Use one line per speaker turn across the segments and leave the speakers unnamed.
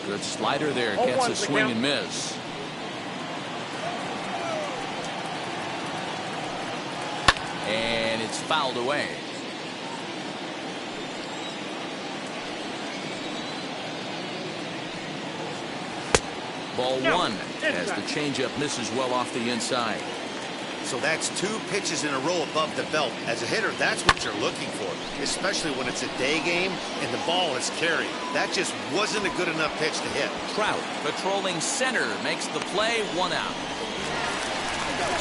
Good slider there. Gets a swing and miss. And it's fouled away. Ball one as the changeup misses well off the inside.
So that's 2 pitches in a row above the belt. As a hitter, that's what you're looking for, especially when it's a day game and the ball is carried. That just wasn't a good enough pitch to hit.
Trout patrolling center makes the play, 1 out.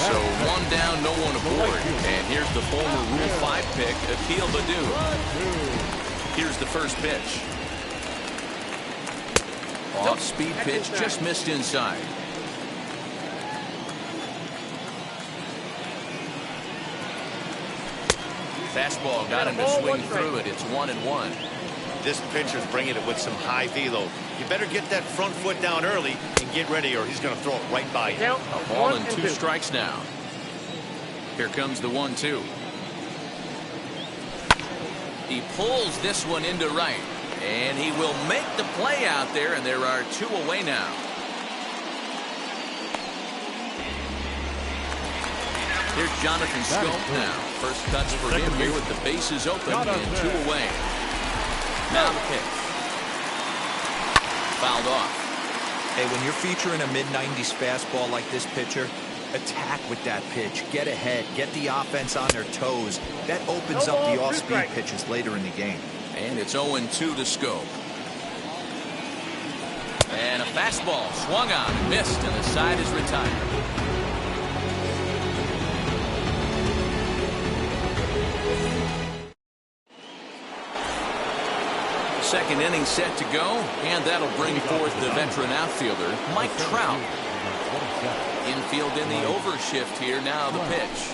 So 1 down, no one aboard. And here's the former Rule 5 pick, Akil Baddoo. Here's the first pitch. Off-speed pitch, just missed inside. Fastball got him to swing through it. It's 1-1.
This pitcher's bringing it with some high velo. You better get that front foot down early and get ready, or he's going to throw it right by you.
A ball and 2 strikes now. Here comes the 1-2. He pulls this one into right, and he will make the play out there, and there are 2 away now. Here's Jonathan Scope now. First cuts for him here with the bases open and 2 away. Now the pitch. Fouled off.
Hey, when you're featuring a mid-90s fastball like this pitcher, attack with that pitch. Get ahead. Get the offense on their toes. That opens up the off-speed pitches later in the game.
And it's 0-2 to Scope. And a fastball swung on and missed, and the side is retired. Second inning set to go, and that'll bring forth the veteran outfielder, Mike Trout. Infield in the overshift here. Now the pitch.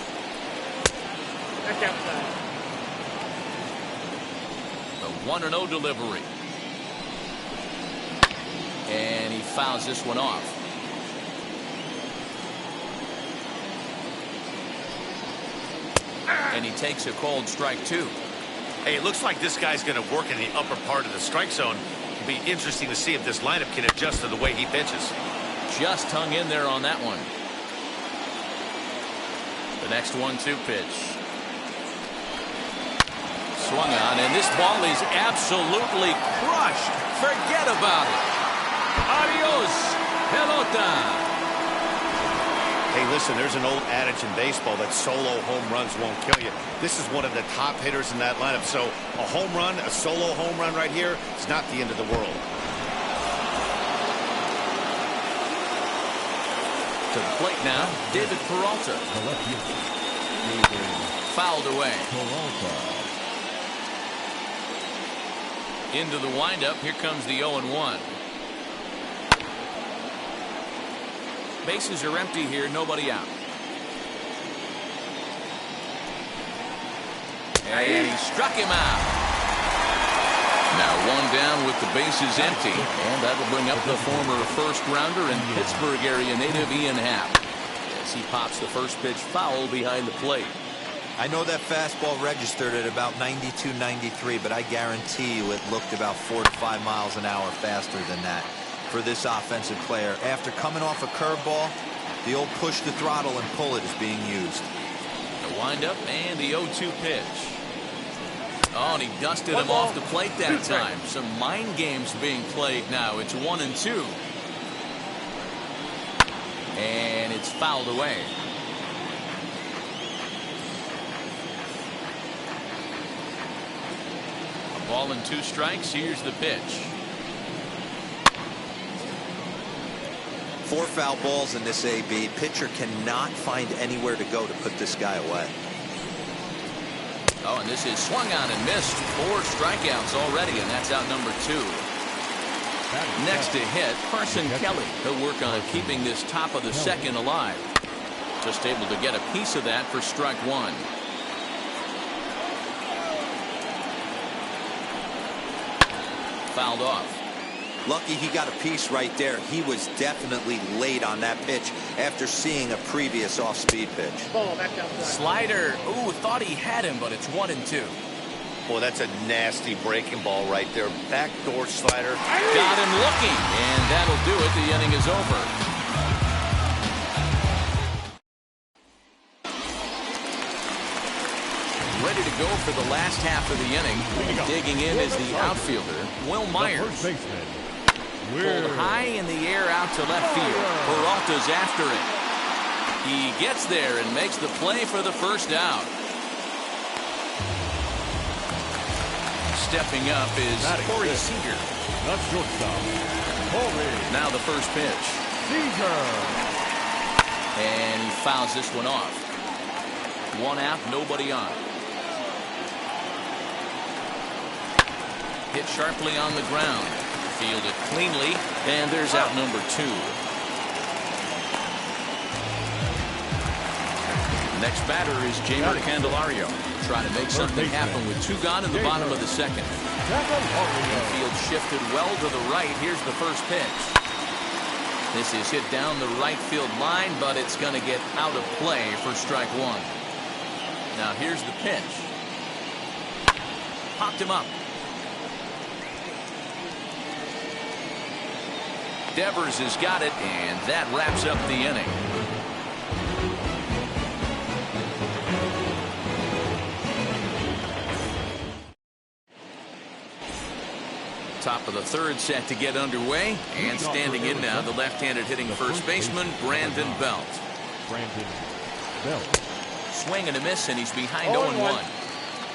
The 1-0 delivery. And he fouls this one off. And he takes a called strike 2.
Hey, it looks like this guy's going to work in the upper part of the strike zone. It'll be interesting to see if this lineup can adjust to the way he pitches.
Just hung in there on that one. The next 1-2 pitch. Swung on, and this ball is absolutely crushed. Forget about it. Adios, pelota.
Hey, listen, there's an old adage in baseball that solo home runs won't kill you. This is one of the top hitters in that lineup. So a home run, a solo home run right here, is not the end of the world.
To the plate now, David Peralta. Fouled away. Into the windup. Here comes the 0-1. Bases are empty here, nobody out. And he struck him out. Now 1 down with the bases empty, and that'll bring up the former first-rounder and Pittsburgh area native Ian Happ as he pops the first pitch foul behind the plate.
I know that fastball registered at about 92, 93, but I guarantee you it looked about 4 to 5 miles an hour faster than that. For this offensive player, after coming off a curveball, the old push the throttle and pull it is being used.
The windup and the 0-2 pitch. Oh, and he dusted him off the plate that time. Some mind games being played now. It's 1-2. And it's fouled away. A ball and 2 strikes. Here's the pitch.
4 foul balls in this AB. Pitcher cannot find anywhere to go to put this guy away.
Oh, and this is swung on and missed. 4 strikeouts already, and that's out number 2. Next to hit, Carson Kelly. He'll work on keeping this top of the second alive. Just able to get a piece of that for strike 1. Fouled off.
Lucky he got a piece right there. He was definitely late on that pitch after seeing a previous off-speed pitch.
Slider. Ooh, thought he had him, but it's 1-2.
Boy, that's a nasty breaking ball right there. Backdoor slider.
Got him looking, and that'll do it. The inning is over. Ready to go for the last half of the inning. Digging in is the outfielder, Will Myers. Pulled high in the air out to left field. Peralta's after it. He gets there and makes the play for the first out. Stepping up is Corey Seager. Now the first pitch. And he fouls this one off. 1 out, nobody on. Hit sharply on the ground. Fielded cleanly, and there's out number 2. Next batter is Jeimer Candelario. Trying to make something happen with 2 gone in the bottom of the second. Infield shifted well to the right. Here's the first pitch. This is hit down the right field line, but it's going to get out of play for strike 1. Now here's the pitch. Popped him up. Devers has got it, and that wraps up the inning. Top of the third set to get underway, and standing in now, the left-handed hitting first baseman, Brandon Belt. Swing and a miss, and he's behind 0-1.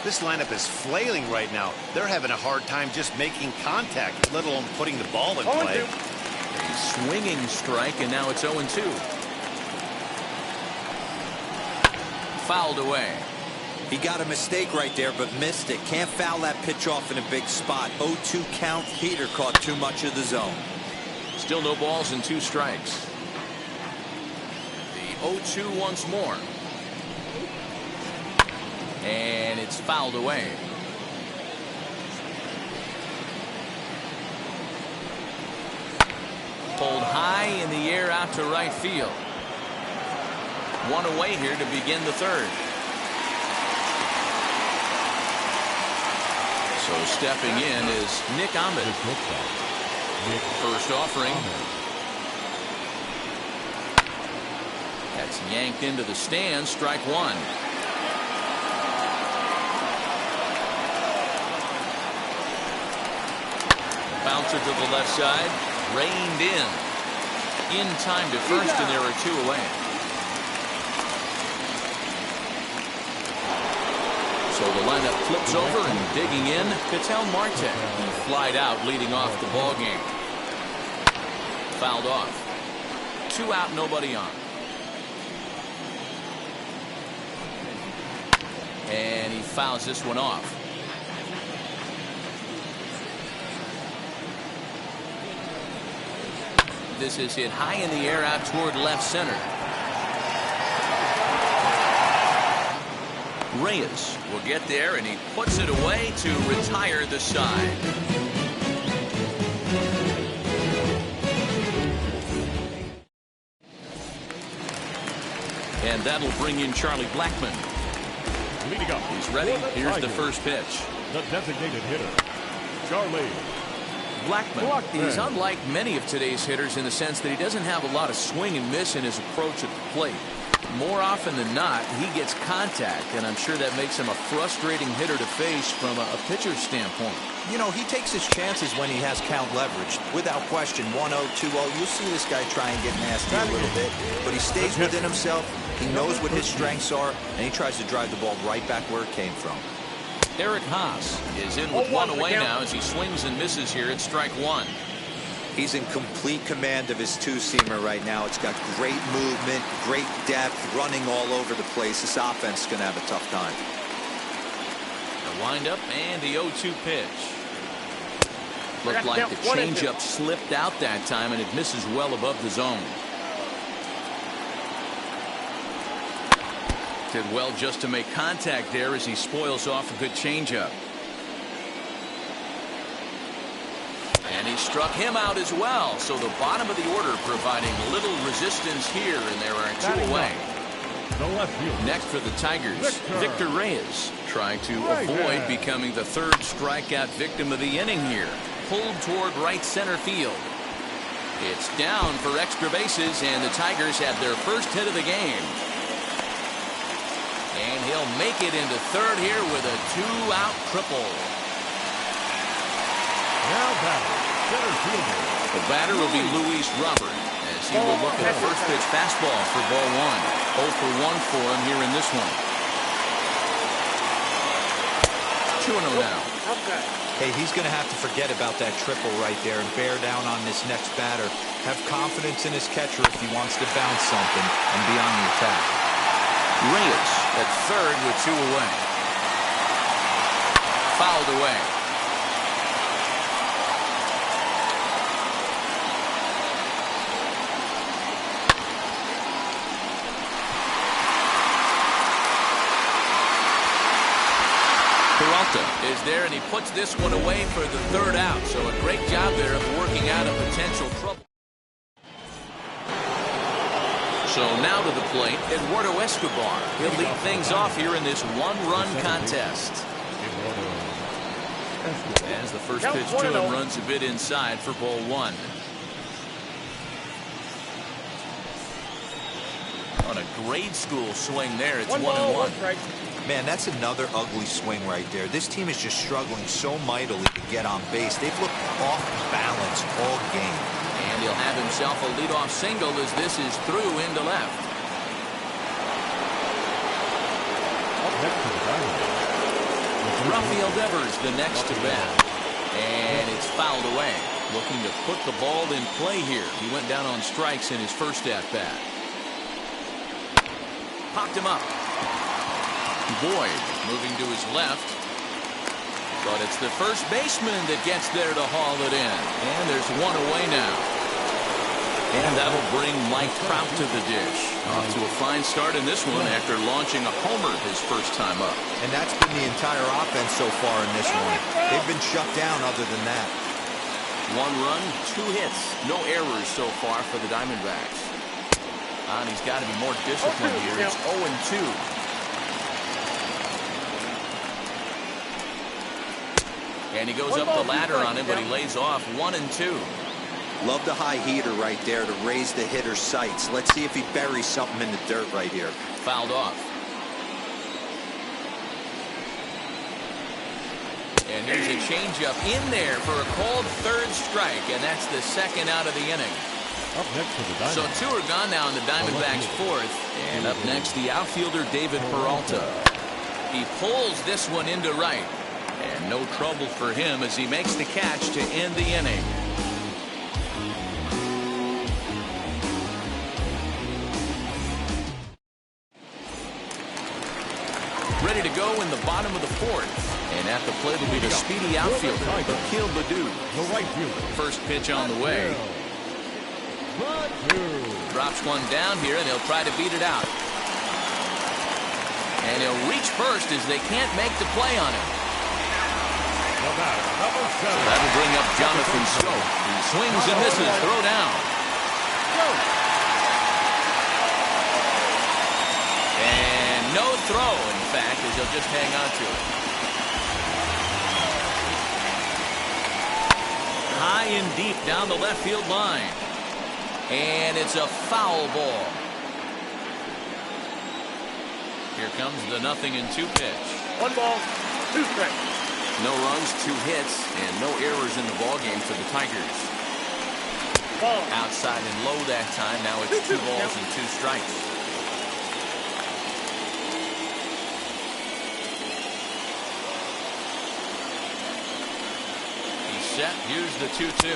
This lineup is flailing right now. They're having a hard time just making contact, let alone putting the ball in play.
A swinging strike, and now it's 0-2. Fouled away.
He got a mistake right there, but missed it. Can't foul that pitch off in a big spot. 0-2 count. Heater caught too much of the zone.
Still no balls and 2 strikes. The 0-2 once more. And it's fouled away. Pulled high in the air out to right field. 1 away here to begin the third. So stepping in is Nick Ahmed. First offering. That's yanked into the stands. Strike 1. Bouncer to the left side. Reined in time to first, and there are 2 away. So the lineup flips over, and digging in, Ketel Marte. He flied out, leading off the ball game. Fouled off. 2 out, nobody on. And he fouls this one off. This is hit high in the air out toward left center. Reyes will get there, and he puts it away to retire the side. And that'll bring in Charlie Blackmon. He's ready. Here's the first pitch.
The designated hitter, Charlie
Blackmon is unlike many of today's hitters in the sense that he doesn't have a lot of swing and miss in his approach at the plate. More often than not, he gets contact, and I'm sure that makes him a frustrating hitter to face from a pitcher's standpoint.
You know, he takes his chances when he has count leverage. Without question, 1-0, 2-0, you'll see this guy try and get nasty a little bit, but he stays within himself. He knows what his strengths are, and he tries to drive the ball right back where it came from.
Eric Haas is in with 1 away now as he swings and misses here at strike 1.
He's in complete command of his 2-seamer right now. It's got great movement, great depth, running all over the place. This offense is going to have a tough time.
The windup and the 0-2 pitch. Looked like the changeup slipped out that time, and it misses well above the zone. Did well just to make contact there as he spoils off a good changeup. And he struck him out as well. So the bottom of the order providing little resistance here, and there are 2 away.
The left fielder.
Next for the Tigers, Victor Reyes, trying to avoid becoming the third strikeout victim of the inning here. Pulled toward right center field. It's down for extra bases, and the Tigers have their first hit of the game. And he'll make it into third here with a 2-out triple.
Now batter, center fielder.
The batter will be Luis Robert, as he will look at a first pitch fastball for ball 1. 0 for 1 for him here in this one. 2-0 now.
Hey, he's going to have to forget about that triple right there and bear down on this next batter. Have confidence in his catcher if he wants to bounce something and be on the attack.
Reyes at third with 2 away. Fouled away. Peralta is there, and he puts this one away for the 3rd out. So a great job there of working out a potential trouble. So now to the plate, Eduardo Escobar. He'll lead things off here in this 1-run contest. As the first pitch to him runs a bit inside for ball 1. On a grade school swing there, it's 1-1.
Man, that's another ugly swing right there. This team is just struggling so mightily to get on base. They've looked off balance all game.
And he'll have himself a leadoff single as this is through into left. Rafael Devers the next to bat. And it's fouled away. Looking to put the ball in play here. He went down on strikes in his first at-bat. Popped him up. Boyd moving to his left. But it's the first baseman that gets there to haul it in. And there's 1 away now. And that'll bring Mike Trout to the dish. Off to a fine start in this one after launching a homer his first time up.
And that's been the entire offense so far in this one. They've been shut down other than that.
1 run, 2 hits. No errors so far for the Diamondbacks. And he's got to be more disciplined here. It's 0-2. And he goes up the ladder on him, but he lays off 1-2.
Love the high heater right there to raise the hitter's sights. Let's see if he buries something in the dirt right here.
Fouled off. And here's a changeup in there for a called 3rd strike, and that's the 2nd out of the inning.
Up next for the Diamondbacks.
So 2 are gone now in the Diamondbacks' 4th. And up next, the outfielder, David Peralta. He pulls this one into right. And no trouble for him as he makes the catch to end the inning. Ready to go in the bottom of the 4th. And at the plate will be the speedy outfielder, Akil Baddoo.
The right fielder.
First pitch on the way. Drops one down here, and he'll try to beat it out. And he'll reach first as they can't make the play on him. So that'll bring up Jonathan Schoop. He swings and misses. Throw down. And no throw, in fact, as he'll just hang on to it. High and deep down the left field line. And it's a foul ball. Here comes the 0-2 pitch.
1 ball, 2 strikes.
No runs, 2 hits, and no errors in the ballgame for the Tigers.
Ball.
Outside and low that time. Now it's 2 balls and 2 strikes. He's set. Here's the 2-2.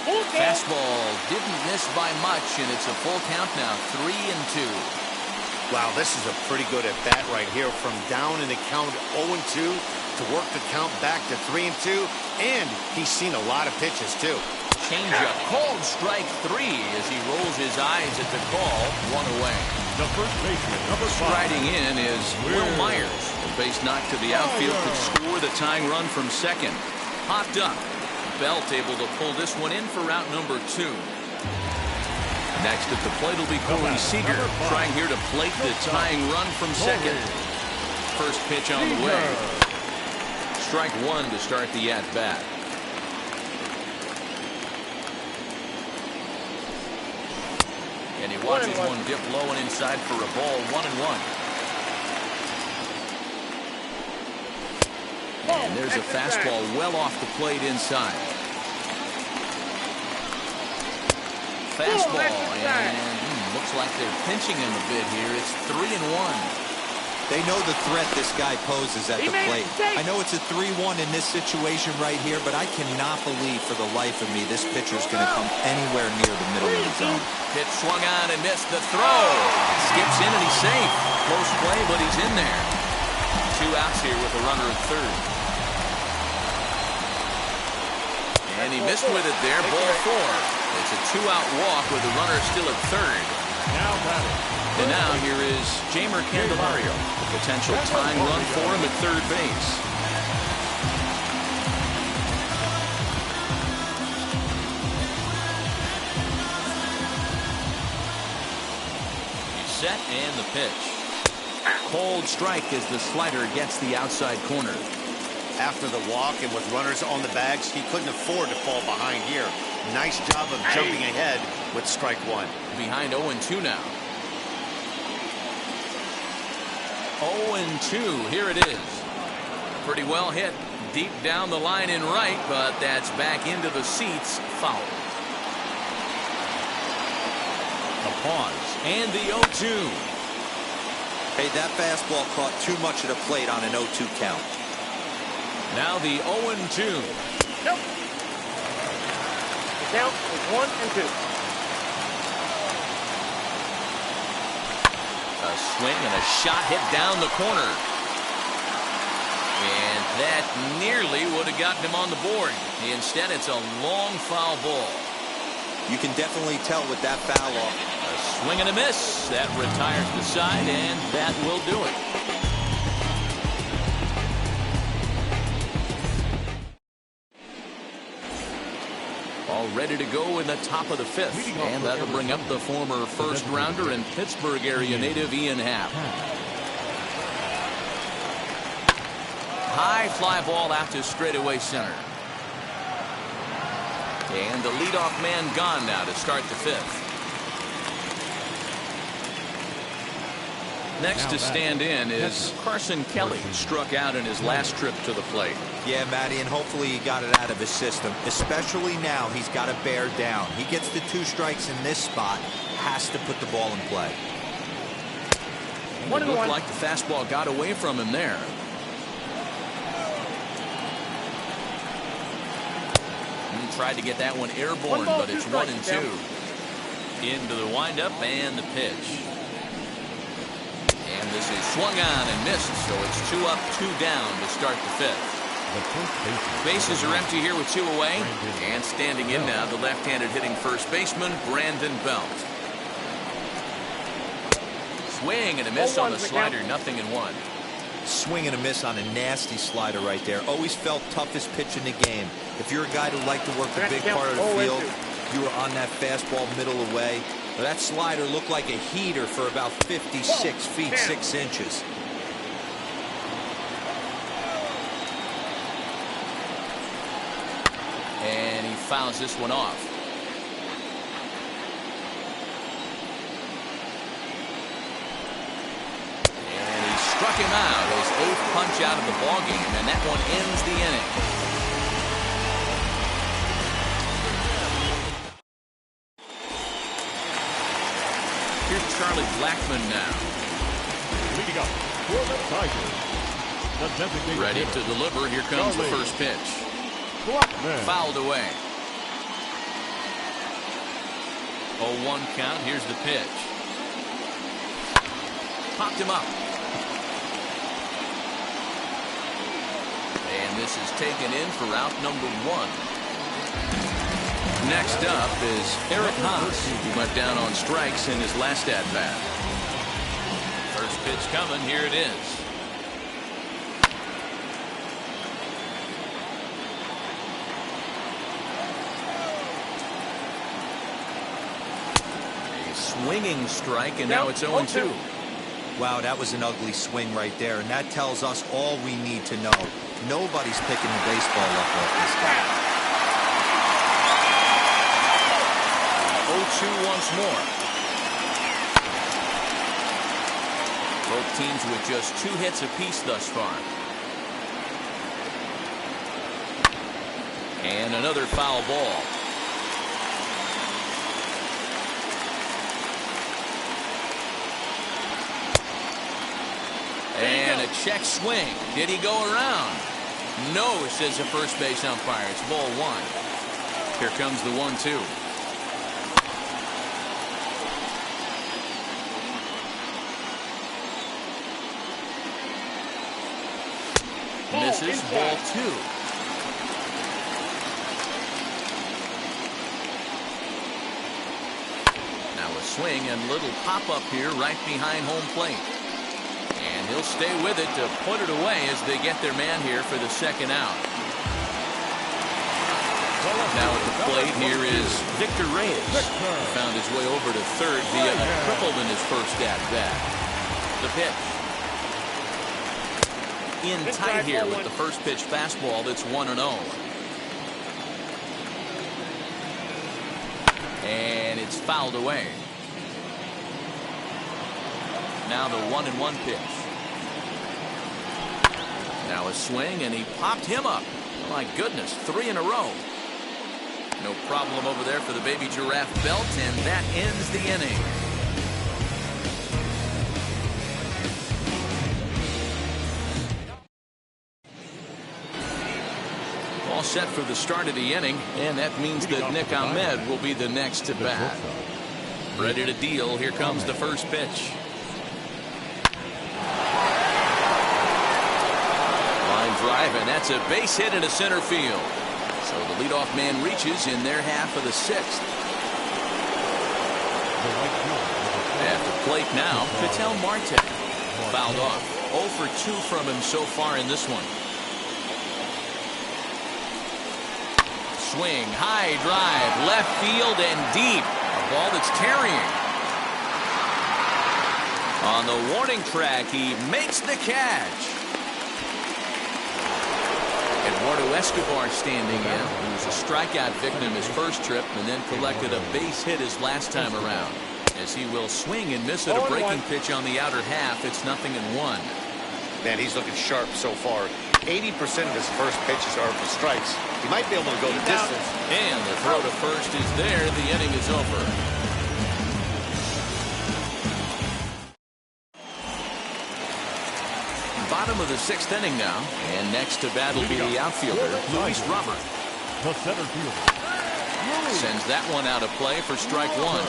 Fastball didn't miss by much, and it's a full count now. 3-2.
Wow, this is a pretty good at-bat right here. From down in the count 0-2 to work the count back to 3-2. And he's seen a lot of pitches, too.
Changeup, called strike 3 as he rolls his eyes at the call. 1 away.
The first baseman, number 5.
Striding in is Will Myers. The base knock to the outfield could score the tying run from second. Popped up. Belt able to pull this one in for route number 2. Next at the plate will be Corey Seager, trying here to plate the tying run from second. First pitch on the way. Strike one to start the at-bat. And he watches one dip low and inside for a ball, 1-1. And there's a fastball well off the plate inside. Fastball, and looks like they're pinching him a bit here. It's 3-1.
They know the threat this guy poses at the plate. I know it's a 3-1 in this situation right here, but I cannot believe for the life of me this pitcher's going to come anywhere near the middle of the zone.
Pitch swung on and missed the throw. Skips in and he's safe. Close play, but he's in there. 2 outs here with a runner at third. And he missed with it there. Ball 4. It's a 2-out walk with the runner still at third.
Now batting.
And now here is Jamer Candelario. A potential tying run for him at third base. He's set and the pitch. Cold strike as the slider gets the outside corner.
After the walk and with runners on the bags, he couldn't afford to fall behind here. Nice job of jumping ahead with strike one.
Behind 0-2 now. 0-2. Here it is. Pretty well hit. Deep down the line in right, but that's back into the seats. Foul. A pause. And the 0-2.
Hey, that fastball caught too much of the plate on an 0-2 count.
Now the 0-2.
Nope. The count is 1-2.
A swing and a shot hit down the corner. And that nearly would have gotten him on the board. Instead, it's a long foul ball.
You can definitely tell with that foul off.
A swing and a miss. That retires the side, and that will do it. All ready to go in the top of the 5th. And that'll bring up the former first rounder and Pittsburgh area native Ian Happ. High fly ball out to straightaway center. And the leadoff man gone now to start the 5th. Next to stand in is Carson Kelly. Struck out in his last trip to the plate.
Yeah, Matty, and hopefully he got it out of his system. Especially now, he's got to bear down. He gets the 2 strikes in this spot, has to put the ball in play.
It looked like the fastball got away from him there. He tried to get that one airborne, but it's 1-2. Into the windup and the pitch. And this is swung on and missed, so it's 2 up, 2 down to start the 5th. Bases are empty here with 2 away. And standing in now, the left-handed hitting first baseman, Brandon Belt. Swing and a miss on the slider, 0-1.
Swing and a miss on a nasty slider right there. Always felt toughest pitch in the game. If you're a guy who liked to work the big part of the field, you were on that fastball middle away. That slider looked like a heater for about 56 feet 6 inches.
And he fouls this one off. And he struck him out. His 8th punch out of the ballgame, and that one ends the inning. Here's Charlie Blackmon now.
Leading up for the Tigers. The designated
Ready
hitter,
to deliver. Here comes the first pitch.
Blackmon.
Fouled away. 0-1 count. Here's the pitch. Popped him up. And this is taken in for out number 1. Next up is Eric Haas, who went down on strikes in his last at-bat. First pitch coming. Here it is. swinging strike, and now it's 0-2.
Wow, that was an ugly swing right there, and that tells us all we need to know. Nobody's picking the baseball up off this guy.
0-2 once more. Both teams with just 2 hits apiece thus far. And another foul ball. And a check swing. Did he go around? No, says the first base umpire. It's ball 1. Here comes the 1-2. Misses, ball 2. Now a swing and little pop-up here right behind home plate. And he'll stay with it to put it away as they get their man here for the second out. Now at the plate here is Victor Reyes. He found his way over to third via a triple in his first at-bat. The pitch. In tight here with the first pitch fastball that's 1-0. And it's fouled away. Now the 1-1 pitch. Now a swing, and he popped him up. My goodness, 3 in a row. No problem over there for the baby giraffe belt, and that ends the inning. All set for the start of the inning, and that means that Nick Ahmed will be the next to bat. Ready to deal. Here comes the first pitch. Line drive, and that's a base hit into center field. So the leadoff man reaches in their half of the 6th. At the plate now, Ketel Marte. Fouled off. 0 for 2 from him so far in this one. Swing, high drive, left field and deep. A ball that's tarrying. On the warning track, he makes the catch. Eduardo Escobar standing in. He was a strikeout victim his first trip and then collected a base hit his last time around. As he will swing and miss at a breaking pitch on the outer half, it's 0-1.
Man, he's looking sharp so far. 80% of his first pitches are for strikes. He might be able to go the distance.
And the throw to first is there. The inning is over. Bottom of the 6th inning now. And next to bat will be the outfielder, Luis Robert.
The center fielder.
Sends that one out of play for strike 1.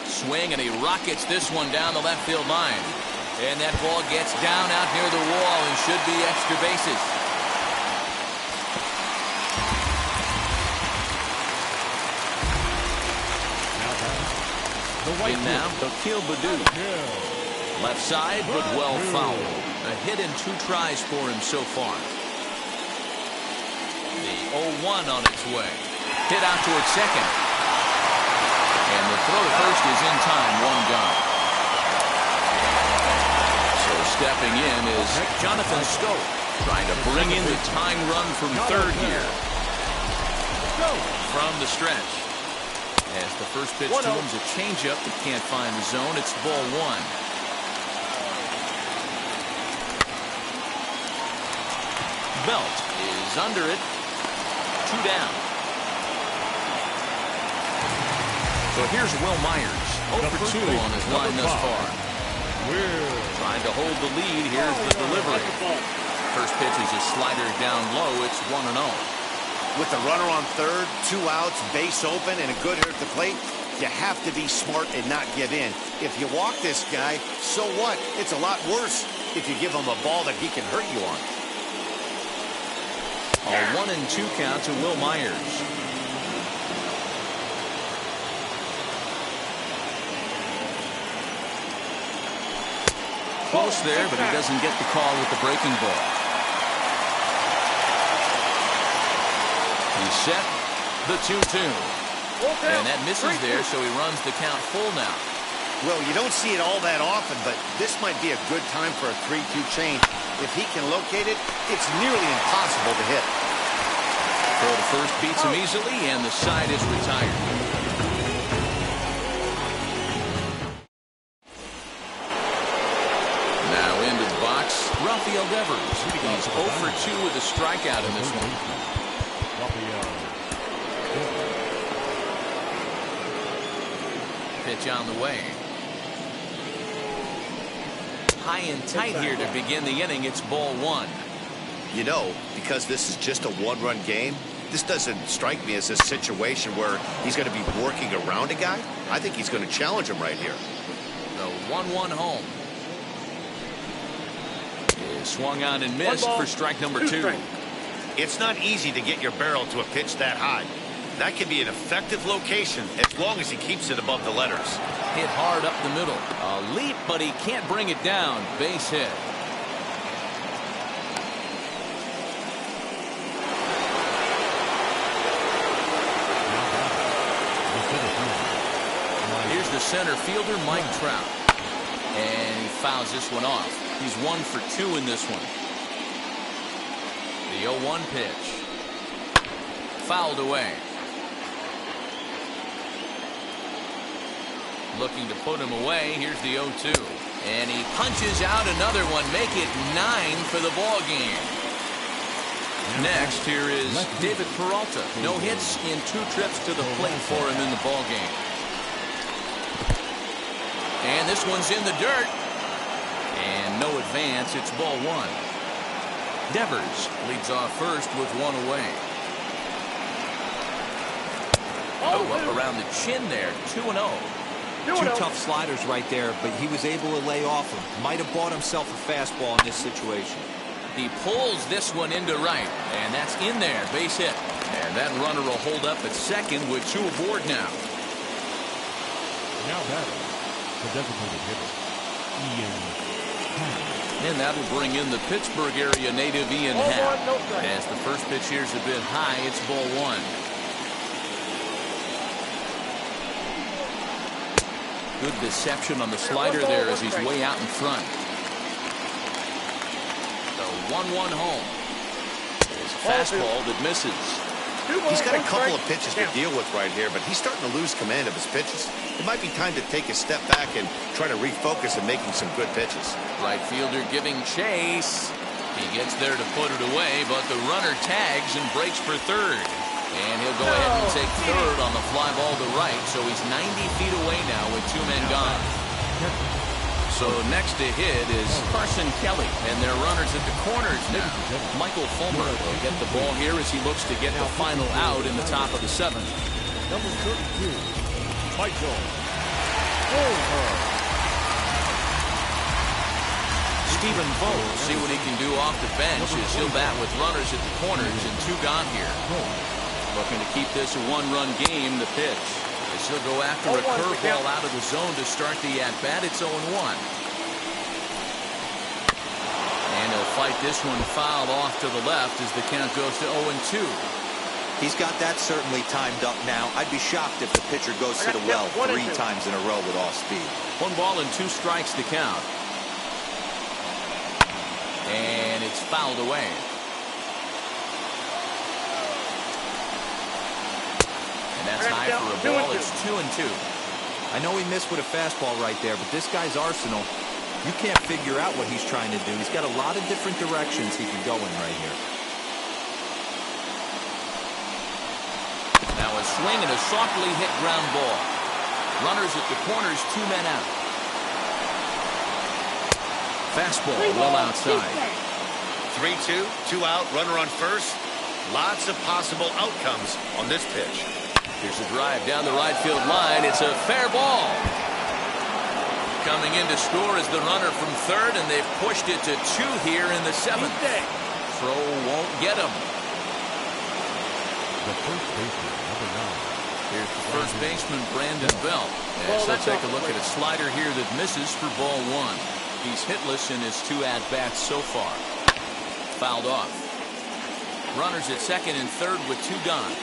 Swing, and he rockets this one down the left field line. And that ball gets down out near the wall and should be extra bases. In now, Akil Baddoo. Left side, but well fouled. A hit in 2 tries for him so far. The 0-1 on its way. Hit out towards second. And the throw to first is in time, 1 gone. So stepping in is Jonathan Stope, trying to bring in the tying run from third here. From the stretch. As the first pitch to him is a changeup that can't find the zone. It's ball 1. Belt is under it. 2 down. So here's Will Myers. 0 for 2 on his line thus far. Trying to hold the lead. Here's the delivery. First pitch is a slider down low. It's 1-0.
With the runner on third, 2 outs, base open, and a good hitter at the plate, you have to be smart and not give in. If you walk this guy, so what? It's a lot worse if you give him a ball that he can hurt you on.
A 1-2 count to Will Myers. Close there, but he doesn't get the call with the breaking ball. He's set. The 2-2. And that misses there, so he runs the count full now.
Well, you don't see it all that often, but this might be a good time for a 3-2 change. If he can locate it, it's nearly impossible to hit.
Throw to first beats him easily, and the side is retired. Now into the box, Rafael Devers. He's 0 for 2 with a strikeout in this one. Pitch on the way. High and tight here to begin the inning. It's ball 1.
You know, because this is just a one-run game, this doesn't strike me as a situation where he's going to be working around a guy. I think he's going to challenge him right here.
The 1-1 home. Is swung on and missed for strike number 2.
It's not easy to get your barrel to a pitch that high. That can be an effective location as long as he keeps it above the letters.
Hit hard up the middle. A leap, but he can't bring it down. Base hit. Here's the center fielder, Mike Trout. And he fouls this one off. He's 1 for 2 in this one. The 0-1 pitch. Fouled away. Looking to put him away. Here's the 0-2. And he punches out another one. Make it 9 for the ball game. Next, here is David Peralta. No hits in 2 trips to the plate for him in the ball game. And this one's in the dirt. And no advance. It's ball 1. Devers leads off first with 1 away. Oh, up around the chin there. 2-0.
2 tough sliders right there, but he was able to lay off them. Might have bought himself a fastball in this situation.
He pulls this one into right, and that's in there. Base hit. And that runner will hold up at second with 2 aboard now.
Now batting, the designated hitter, Ian Happ.
And that'll bring in the Pittsburgh area native Ian Happ. As the first pitch here's a bit high, it's ball 1. Good deception on the slider there as he's way out in front. The 1-1 home. His fastball that misses.
He's got a couple of pitches to deal with right here, but he's starting to lose command of his pitches. It might be time to take a step back and try to refocus and making some good pitches.
Right fielder giving chase. He gets there to put it away, but the runner tags and breaks for third. And he'll go ahead and take third on the fly ball to right, so he's 90 feet away now with 2 men gone. So next to hit is Carson Kelly, and they're runners at the corners now. Michael Fulmer will get the ball here as he looks to get the final out in the top of the 7th.
Number 32, Michael Fulmer.
Stephen Vogt will see what he can do off the bench as he'll bat with runners at the corners and 2 gone here. Looking to keep this a 1-run game. The pitch. As he'll go after a curveball out of the zone to start the at-bat. It's 0-1. And he'll fight this one fouled off to the left as the count goes to 0-2.
He's got that certainly timed up now. I'd be shocked if the pitcher goes to the well 3 times in a row with off speed.
1 ball and 2 strikes to count. And it's fouled away. That's high for a ball. It's 2-2.
I know he missed with a fastball right there, but this guy's arsenal, you can't figure out what he's trying to do. He's got a lot of different directions he can go in right here.
Now a swing and a softly hit ground ball. Runners at the corners, 2 men out. Fastball well outside.
3-2, 2 out, runner on first. Lots of possible outcomes on this pitch.
Here's a drive down the right field line. It's a fair ball. Coming in to score is the runner from third, and they've pushed it to 2 here in the 7th. Throw won't get him.
The first baseman, number 9.
Here's the first baseman, Brandon Belt. As they'll take a look at a slider here that misses for ball 1. He's hitless in his 2 at-bats so far. Fouled off. Runners at second and third with 2 gone.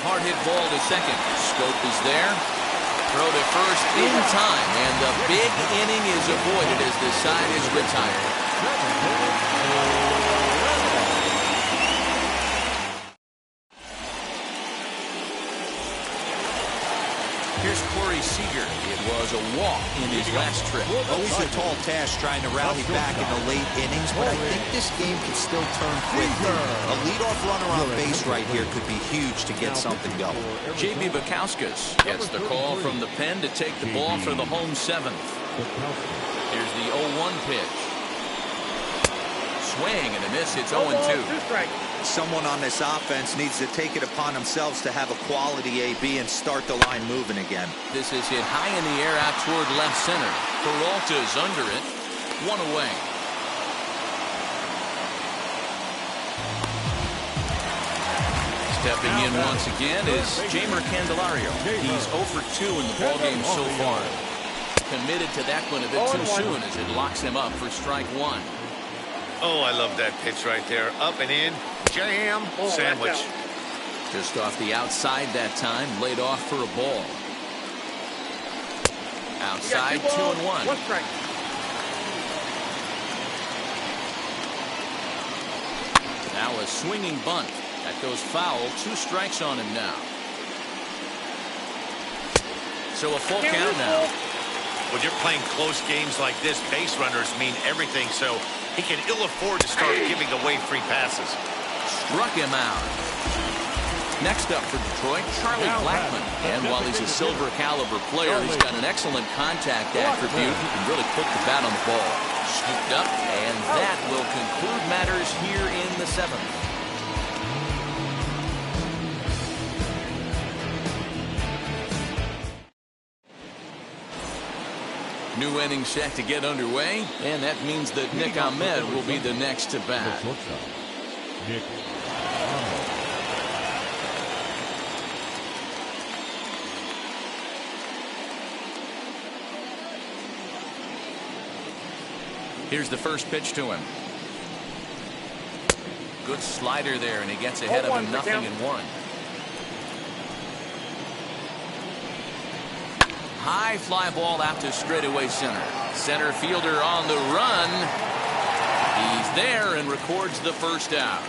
Hard hit ball to second. Scope is there. Throw to first in time, and the big inning is avoided as the side is retired. Here's Corey Seager. It was a walk in his last trip.
Always a tall task trying to rally back in the late innings, but I think this game can still turn quickly. A leadoff runner on base right here could be huge to get something going.
DBACKS gets the call from the pen to take the ball for the home 7th. Here's the 0-1 pitch. Swing and a miss. It's 0-2.
Someone on this offense needs to take it upon themselves to have a quality AB and start the line moving again.
This is hit high in the air out toward left center. Peralta's under it. 1 away. Stepping in once again is Jamer Candelario. He's 0 for 2 in the ballgame so far. Committed to that one a bit too soon as it locks him up for strike 1.
Oh, I love that pitch right there. Up and in. Jam. Sandwich.
Just off the outside that time. Laid off for a ball. Outside, 2-1. Now a swinging bunt. That goes foul. 2 strikes on him now. So a full count now.
When you're playing close games like this, base runners mean everything, so he can ill afford to start giving away free passes.
Struck him out. Next up for Detroit, Charlie Blackmon. And while he's a silver caliber player, he's got an excellent contact attribute. He can really put the bat on the ball. Scooped up, and that will conclude matters here in the 7th. New inning set to get underway, and that means that Nick Ahmed will be the next to bat. Here's the first pitch to him. Good slider there, and he gets ahead of him 0-1. High fly ball out to straightaway center. Center fielder on the run. He's there and records the first out.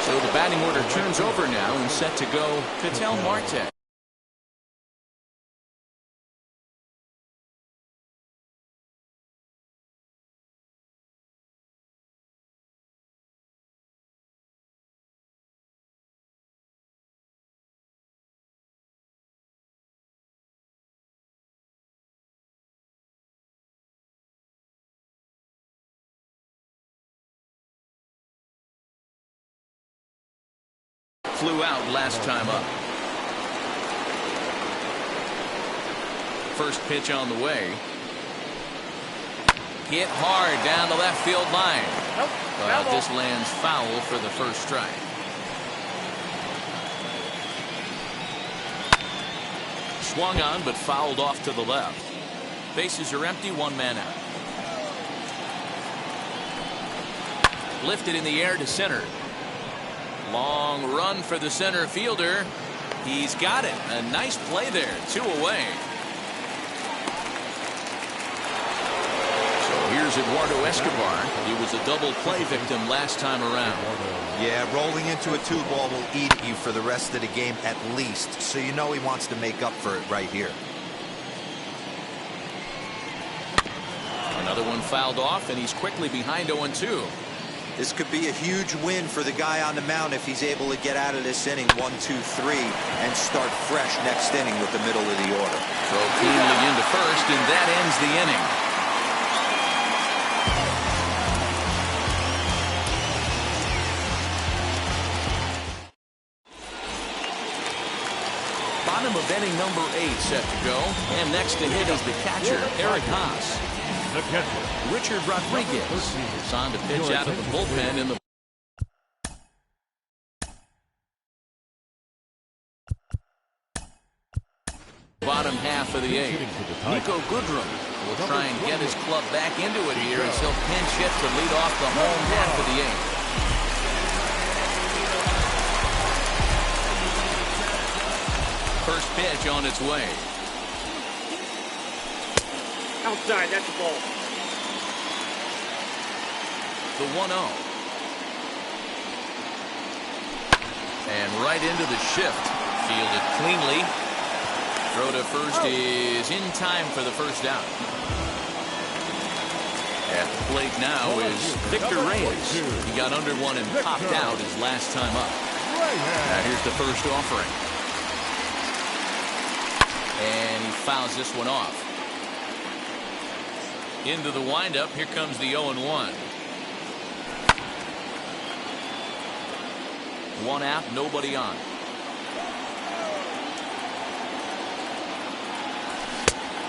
So the batting order turns over now and set to go Ketel Marte. Flew out last time up. First pitch on the way. Hit hard down the left field line. But this lands foul for the first strike. Swung on but fouled off to the left. Bases are empty, 1 man out. Lifted in the air to center. Long run for the center fielder. He's got it. A nice play there. 2 away. So here's Eduardo Escobar. He was a double play victim last time around.
Yeah, rolling into a 2-ball will eat at you for the rest of the game at least. So you know he wants to make up for it right here.
Another one fouled off, and he's quickly behind 0-2.
This could be a huge win for the guy on the mound if he's able to get out of this inning 1, 2, 3 and start fresh next inning with the middle of the order.
Throw cleanly into first, and that ends the inning. Bottom of inning number 8 set to go, and next to hit is the catcher, Eric Haas.
The catcher,
Richard Rodriguez is on to pitch out of the bullpen in the Bottom half of the eighth. Nico Goodrum will try and get his club back into it here as he'll pinch hit to lead off the home half of the eighth. First pitch on its way.
Outside, that's the ball.
The 1-0. And right into the shift. Fielded cleanly. Throw to first is in time for the first down. At the plate now is Victor Reyes. He got under one and popped out his last time up. Now here's the first offering. And he fouls this one off. Into the windup. Here comes the 0-1. One out, nobody on.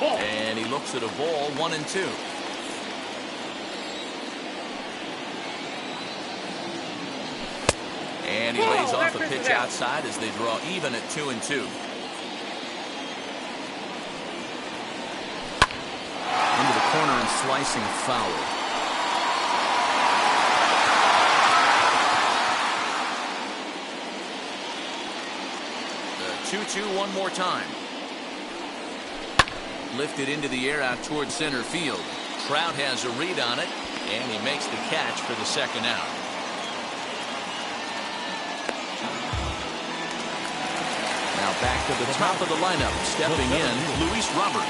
And he looks at a ball, 1-2. And he lays off a pitch outside as they draw even at 2-2. Into the corner and slicing foul. The 2-2 one more time. Lifted into the air out towards center field. Trout has a read on it, and he makes the catch for the second out. Now back to the top of the lineup. Stepping in, Luis Robert.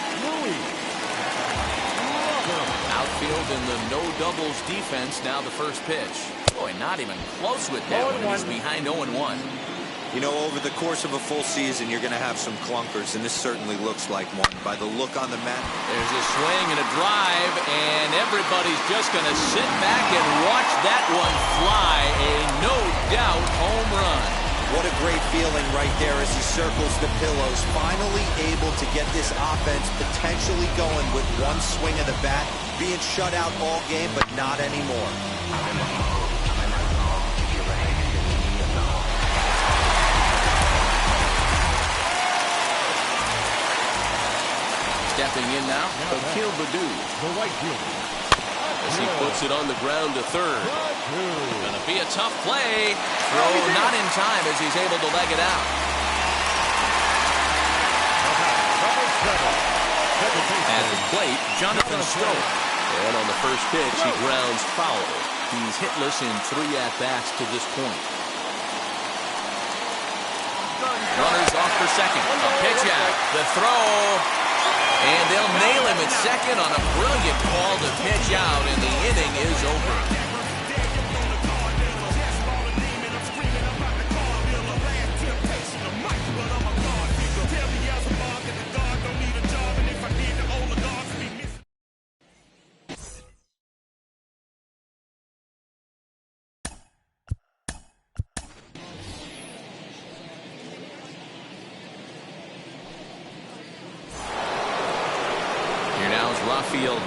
Outfield in the no doubles defense. Now the first pitch. Boy, not even close with that one. He's behind 0-1.
You know, over the course of a full season, you're going to have some clunkers, and this certainly looks like one. By the look on the mat.
There's a swing and a drive, and everybody's just going to sit back and watch that one fly. A no-doubt home run.
What a great feeling right there as he circles the pillows. Finally able to get this offense potentially going with one swing of the bat. Being shut out all game, but not anymore.
Stepping in now, Akil Baddoo.
The right fielder.
As he puts it on the ground to third. Gonna be a tough play. Throw not in time as he's able to leg it out. At the plate, Jonathan Stowe. And on the first pitch, he grounds foul. He's hitless in 3 at-bats to this point. Runners off for second. A pitch out. The throw. And they'll nail him at second on a brilliant call to pitch out, and the inning is over.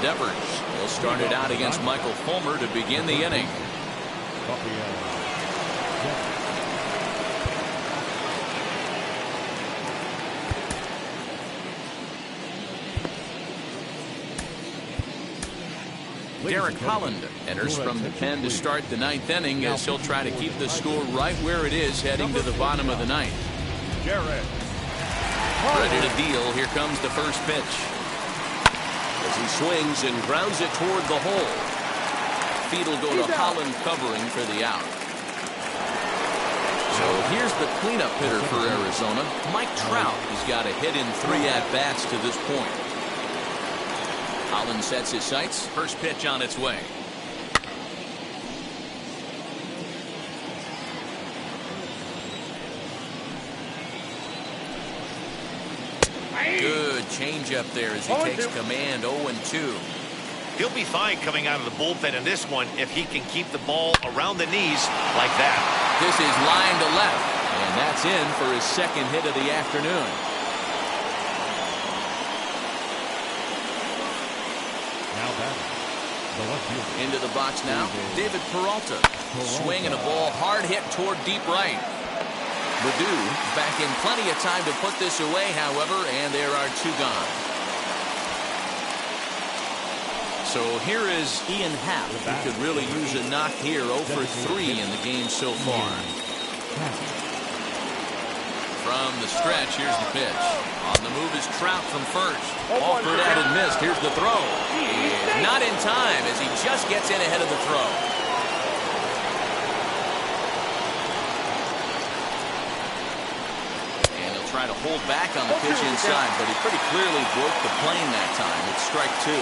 Devers. He'll start it out against Michael Fulmer to begin the inning. Derek Holland enters from the pen to start the 9th inning as he'll try to keep the score right where it is heading to the bottom of the 9th. Ready to deal. Here comes the first pitch. As he swings and grounds it toward the hole. Feet will go to Holland covering for the out. So here's the cleanup hitter for Arizona, Mike Trout. He's got a hit in 3 at-bats to this point. Holland sets his sights. First pitch on its way. Good changeup there as he takes command. 0-2.
He'll be fine coming out of the bullpen in this one if he can keep the ball around the knees like that.
This is line to left, and that's in for his second hit of the afternoon.
Now batting, the left fielder.
Into the box now, David Peralta. Swing and a ball hard hit toward deep right. Badu back in plenty of time to put this away, however, and there are 2 gone. So here is Ian Happ, who could really use a knock here. 0 for 3 in the game so far. From the stretch, here's the pitch. On the move is Trout from first. Offered out and missed. Here's the throw. Not in time as he just gets in ahead of the throw. And he'll try to hold back on the pitch inside, but he pretty clearly broke the plane that time. It's strike 2.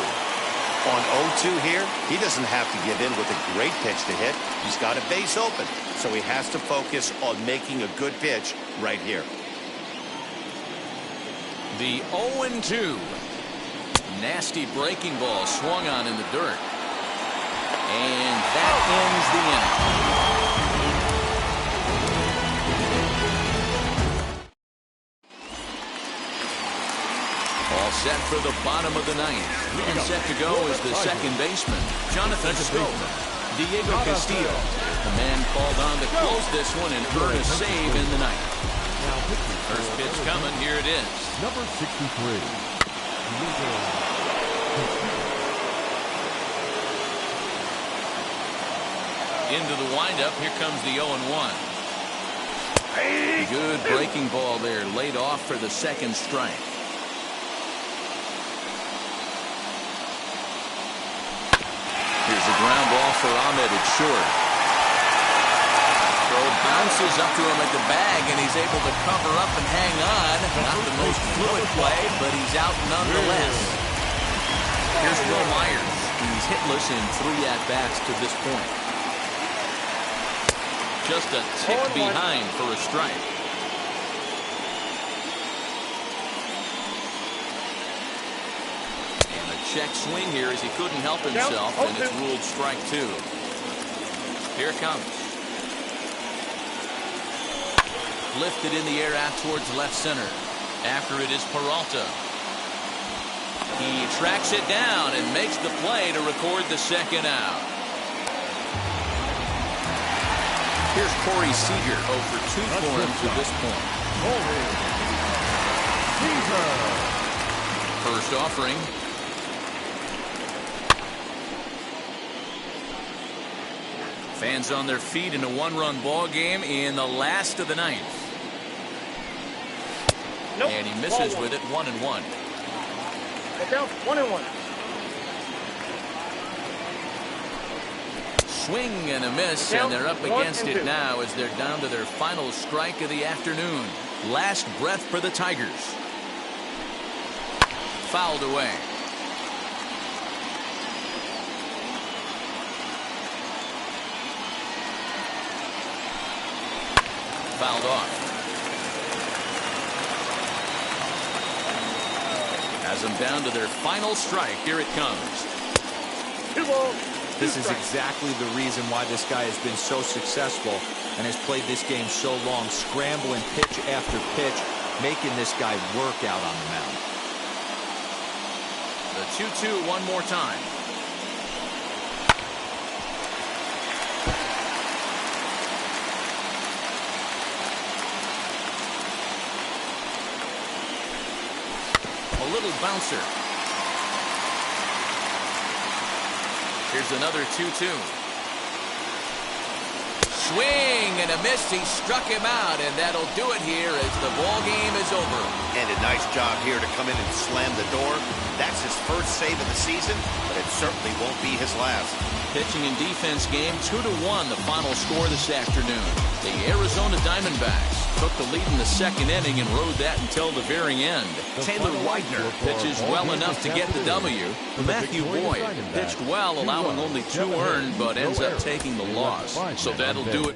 On 0-2 here, he doesn't have to give in with a great pitch to hit. He's got a base open, so he has to focus on making a good pitch right here.
The 0-2. Nasty breaking ball swung on in the dirt. And that ends the inning. All set for the bottom of the ninth. And set to go is the second baseman, Jonathan Scope. Diego Castillo, the man called on to close this one and earn a save in the ninth. First pitch coming. Here it is.
Number 63.
Into the windup. Here comes the 0-1. Good breaking ball there. Laid off for the second strike. Here's a ground ball for Ahmed at short. Throw bounces up to him at the bag, and he's able to cover up and hang on. Not the most fluid play, but he's out nonetheless. Here's Will Myers. He's hitless in 3 at-bats to this point. Just a tick behind for a strike. Check swing here as he couldn't help himself, and it's ruled strike 2. Here it comes. Lifted in the air out towards left center. After it is Peralta. He tracks it down and makes the play to record the second out. Here's Corey Seager, 0 for 2 for him to this point. First offering. Fans on their feet in a 1-run ball game in the last of the ninth.
Nope.
And he misses with it. 1-1.
Get down. 1-1.
Swing and a miss, and they're up against it now as they're down to their final strike of the afternoon. Last breath for the Tigers. Fouled away. Fouled off. Has them down to their final strike. Here it comes.
2 balls.
This is exactly the reason why this guy has been so successful and has played this game so long, scrambling pitch after pitch, making this guy work out on the mound.
The 2-2 one more time. A little bouncer. Here's another 2-2. Swing and a miss. He struck him out, and that'll do it here as the ball game is over.
And a nice job here to come in and slam the door. That's his first save of the season, but it certainly won't be his last.
Pitching and defense game 2-1, the final score this afternoon. The Arizona Diamondbacks took the lead in the second inning and rode that until the very end. Taylor Widener pitches well enough to get the W. Matthew Boyd pitched well, allowing only 2 earned, but ends up taking the loss. So that'll do it.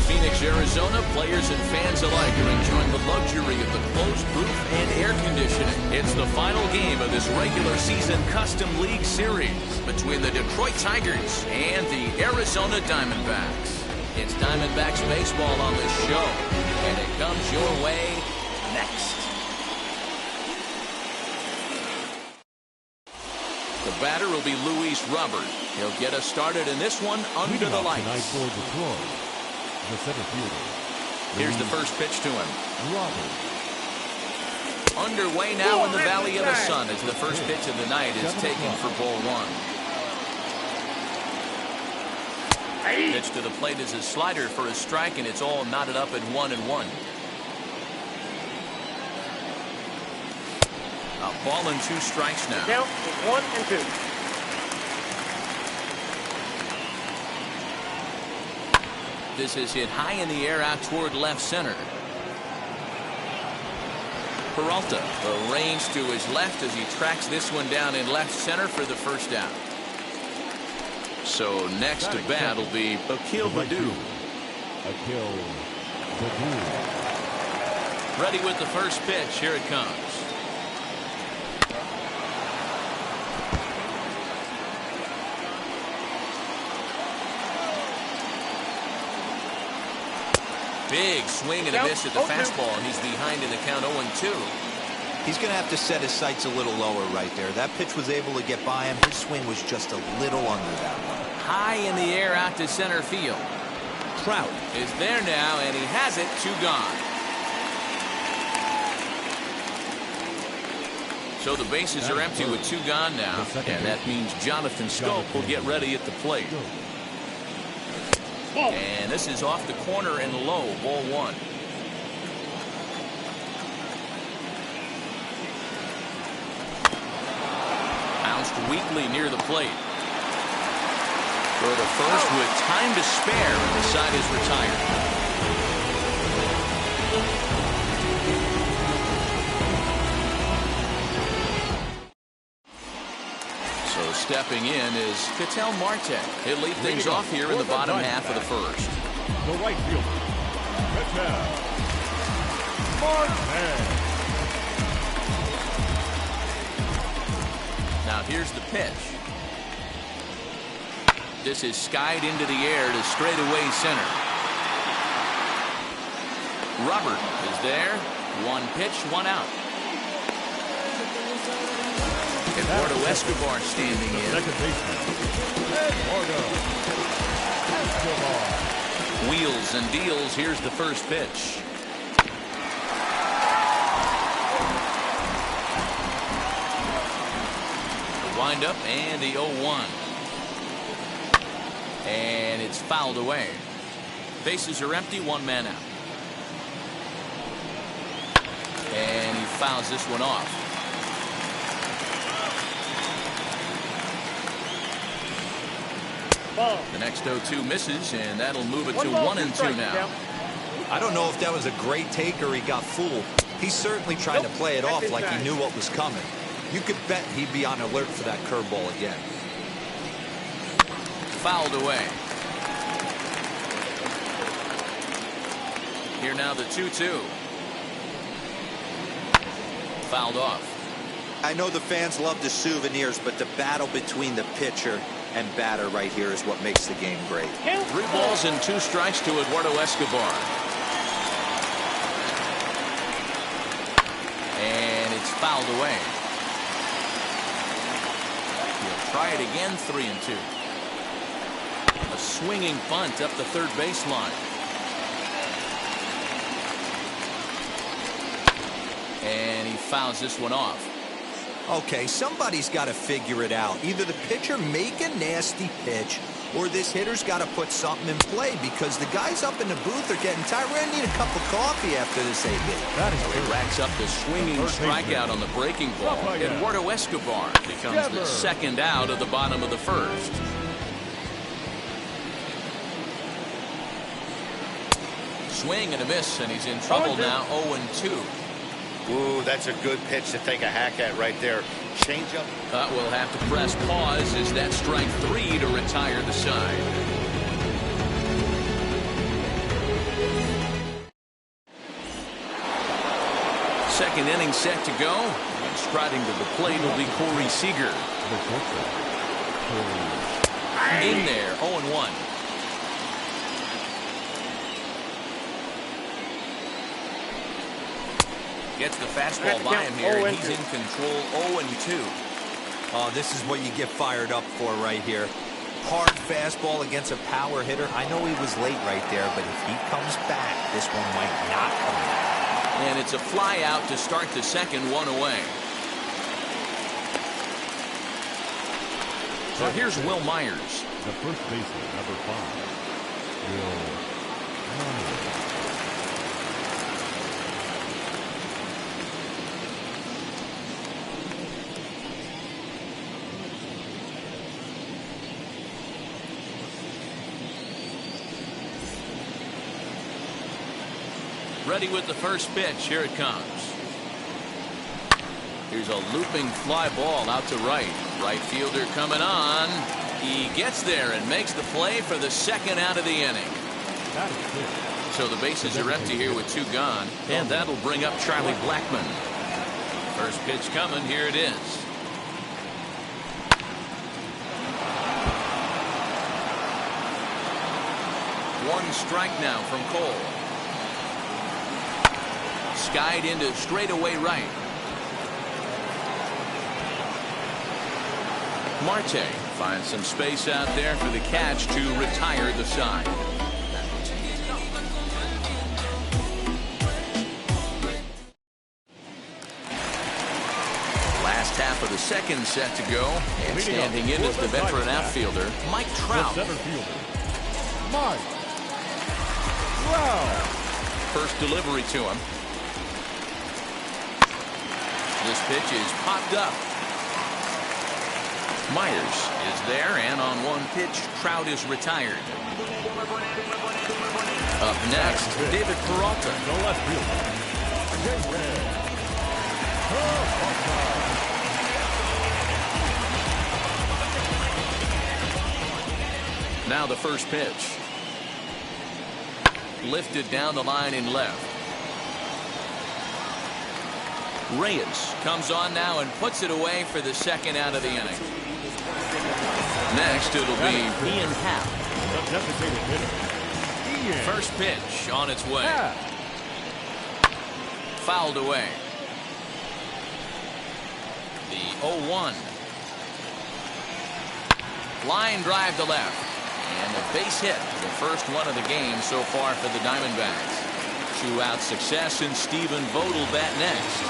Phoenix, Arizona, players and fans alike are enjoying the luxury of the closed booth and air conditioning. It's the final game of this regular season Custom League Series between the Detroit Tigers and the Arizona Diamondbacks. It's Diamondbacks baseball on this show, and it comes your way next. The batter will be Luis Robert. He'll get us started in this one under the lights.
Tonight for Detroit, the center fielder.
Here's the first pitch to him.
Robert.
Underway now in the Valley of the Sun as the first pitch of the night is taken for ball one. Pitch to the plate is a slider for a strike, and it's all knotted up at 1-1. A ball and 2 strikes now.
Count is 1 and 2.
This is hit high in the air out toward left center. Peralta, the range to his left as he tracks this one down in left center for the first out. So next to bat will be Akil Baddoo.
Akil Baddoo.
Ready with the first pitch. Here it comes. Big swing and a miss at the fastball, and he's behind in the count 0-2.
He's going to have to set his sights a little lower right there. That pitch was able to get by him. His swing was just a little under that one.
High in the air out to center field. Trout is there now, and he has it. 2 gone. So the bases are empty with 2 gone now, and that means Jonathan Scope will get ready at the plate. And this is off the corner and low, ball 1. Bounced weakly near the plate. Throw to first with time to spare, and the side is retired. So stepping in is Ketel Marte. He'll lead things off here in the bottom half of the first.
The right fielder, catcher, Martin.
Now here's the pitch. This is skied into the air to straightaway center. Robert is there. One pitch, one out. Eduardo Escobar standing in.
Second baseman, Eduardo Escobar.
Wheels and deals. Here's the first pitch. The windup and the 0-1. And it's fouled away. Bases are empty, one man out. And he fouls this one off.
Ball.
The next 0-2 misses, and that'll move it to 1-2 now.
I don't know if that was a great take or he got fooled. He's certainly trying to play it off like he knew what was coming. You could bet he'd be on alert for that curveball again.
Fouled away. Here now the 2-2. Fouled off.
I know the fans love the souvenirs, but the battle between the pitcher and batter right here is what makes the game great.
3 balls and 2 strikes to Eduardo Escobar. And it's fouled away. He'll try it again, 3-2. A swinging bunt up the third baseline. And he fouls this one off.
Okay, somebody's got to figure it out. Either the pitcher make a nasty pitch, or this hitter's got to put something in play, because the guys up in the booth are getting tired. We're going to need a cup of coffee after this 8 hit.
So he racks up the swinging strikeout on the breaking ball. Eduardo Escobar becomes the second out of the bottom of the first. Swing and a miss, and he's in trouble now. 0-2.
Ooh, that's a good pitch to take a hack at right there. Change up.
We'll have to press pause as that strike 3 to retire the side. Second inning set to go. And striding to the plate will be Corey Seager. In there, 0-1. Gets the fastball by him here, and he's in control. 0-2.
Oh, this is what you get fired up for right here. Hard fastball against a power hitter. I know he was late right there, but if he comes back, this one might not come back.
And it's a fly out to start the second, 1 away. So here's Will Myers.
The first baseman, number 5, Will Myers.
Ready with the first pitch. Here it comes. Here's a looping fly ball out to right. Right fielder coming on. He gets there and makes the play for the second out of the inning. So the bases are empty here with 2 gone. And that'll bring up Charlie Blackmon. First pitch coming. Here it is. One strike now from Cole. Skied into straightaway right. Marte finds some space out there for the catch to retire the side. Last half of the second set to go, and standing in is the veteran outfielder, Mike Trout.
The center fielder, Mike Trout.
First delivery to him. This pitch is popped up. Myers is there, and on one pitch, Trout is retired. Up next, David Peralta.
The left fielder, David Peralta. Now
the first pitch. lifted down the line in left. Reyes comes on now and puts it away for the second out of the inning. Next, it'll be Ian Happ.
The designated hitter, Ian.
First pitch on its way. Fouled away. The 0-1. Line drive to left. And a base hit, the first one of the game so far for the Diamondbacks. 2-out success, and Stephen Vogt will bat next.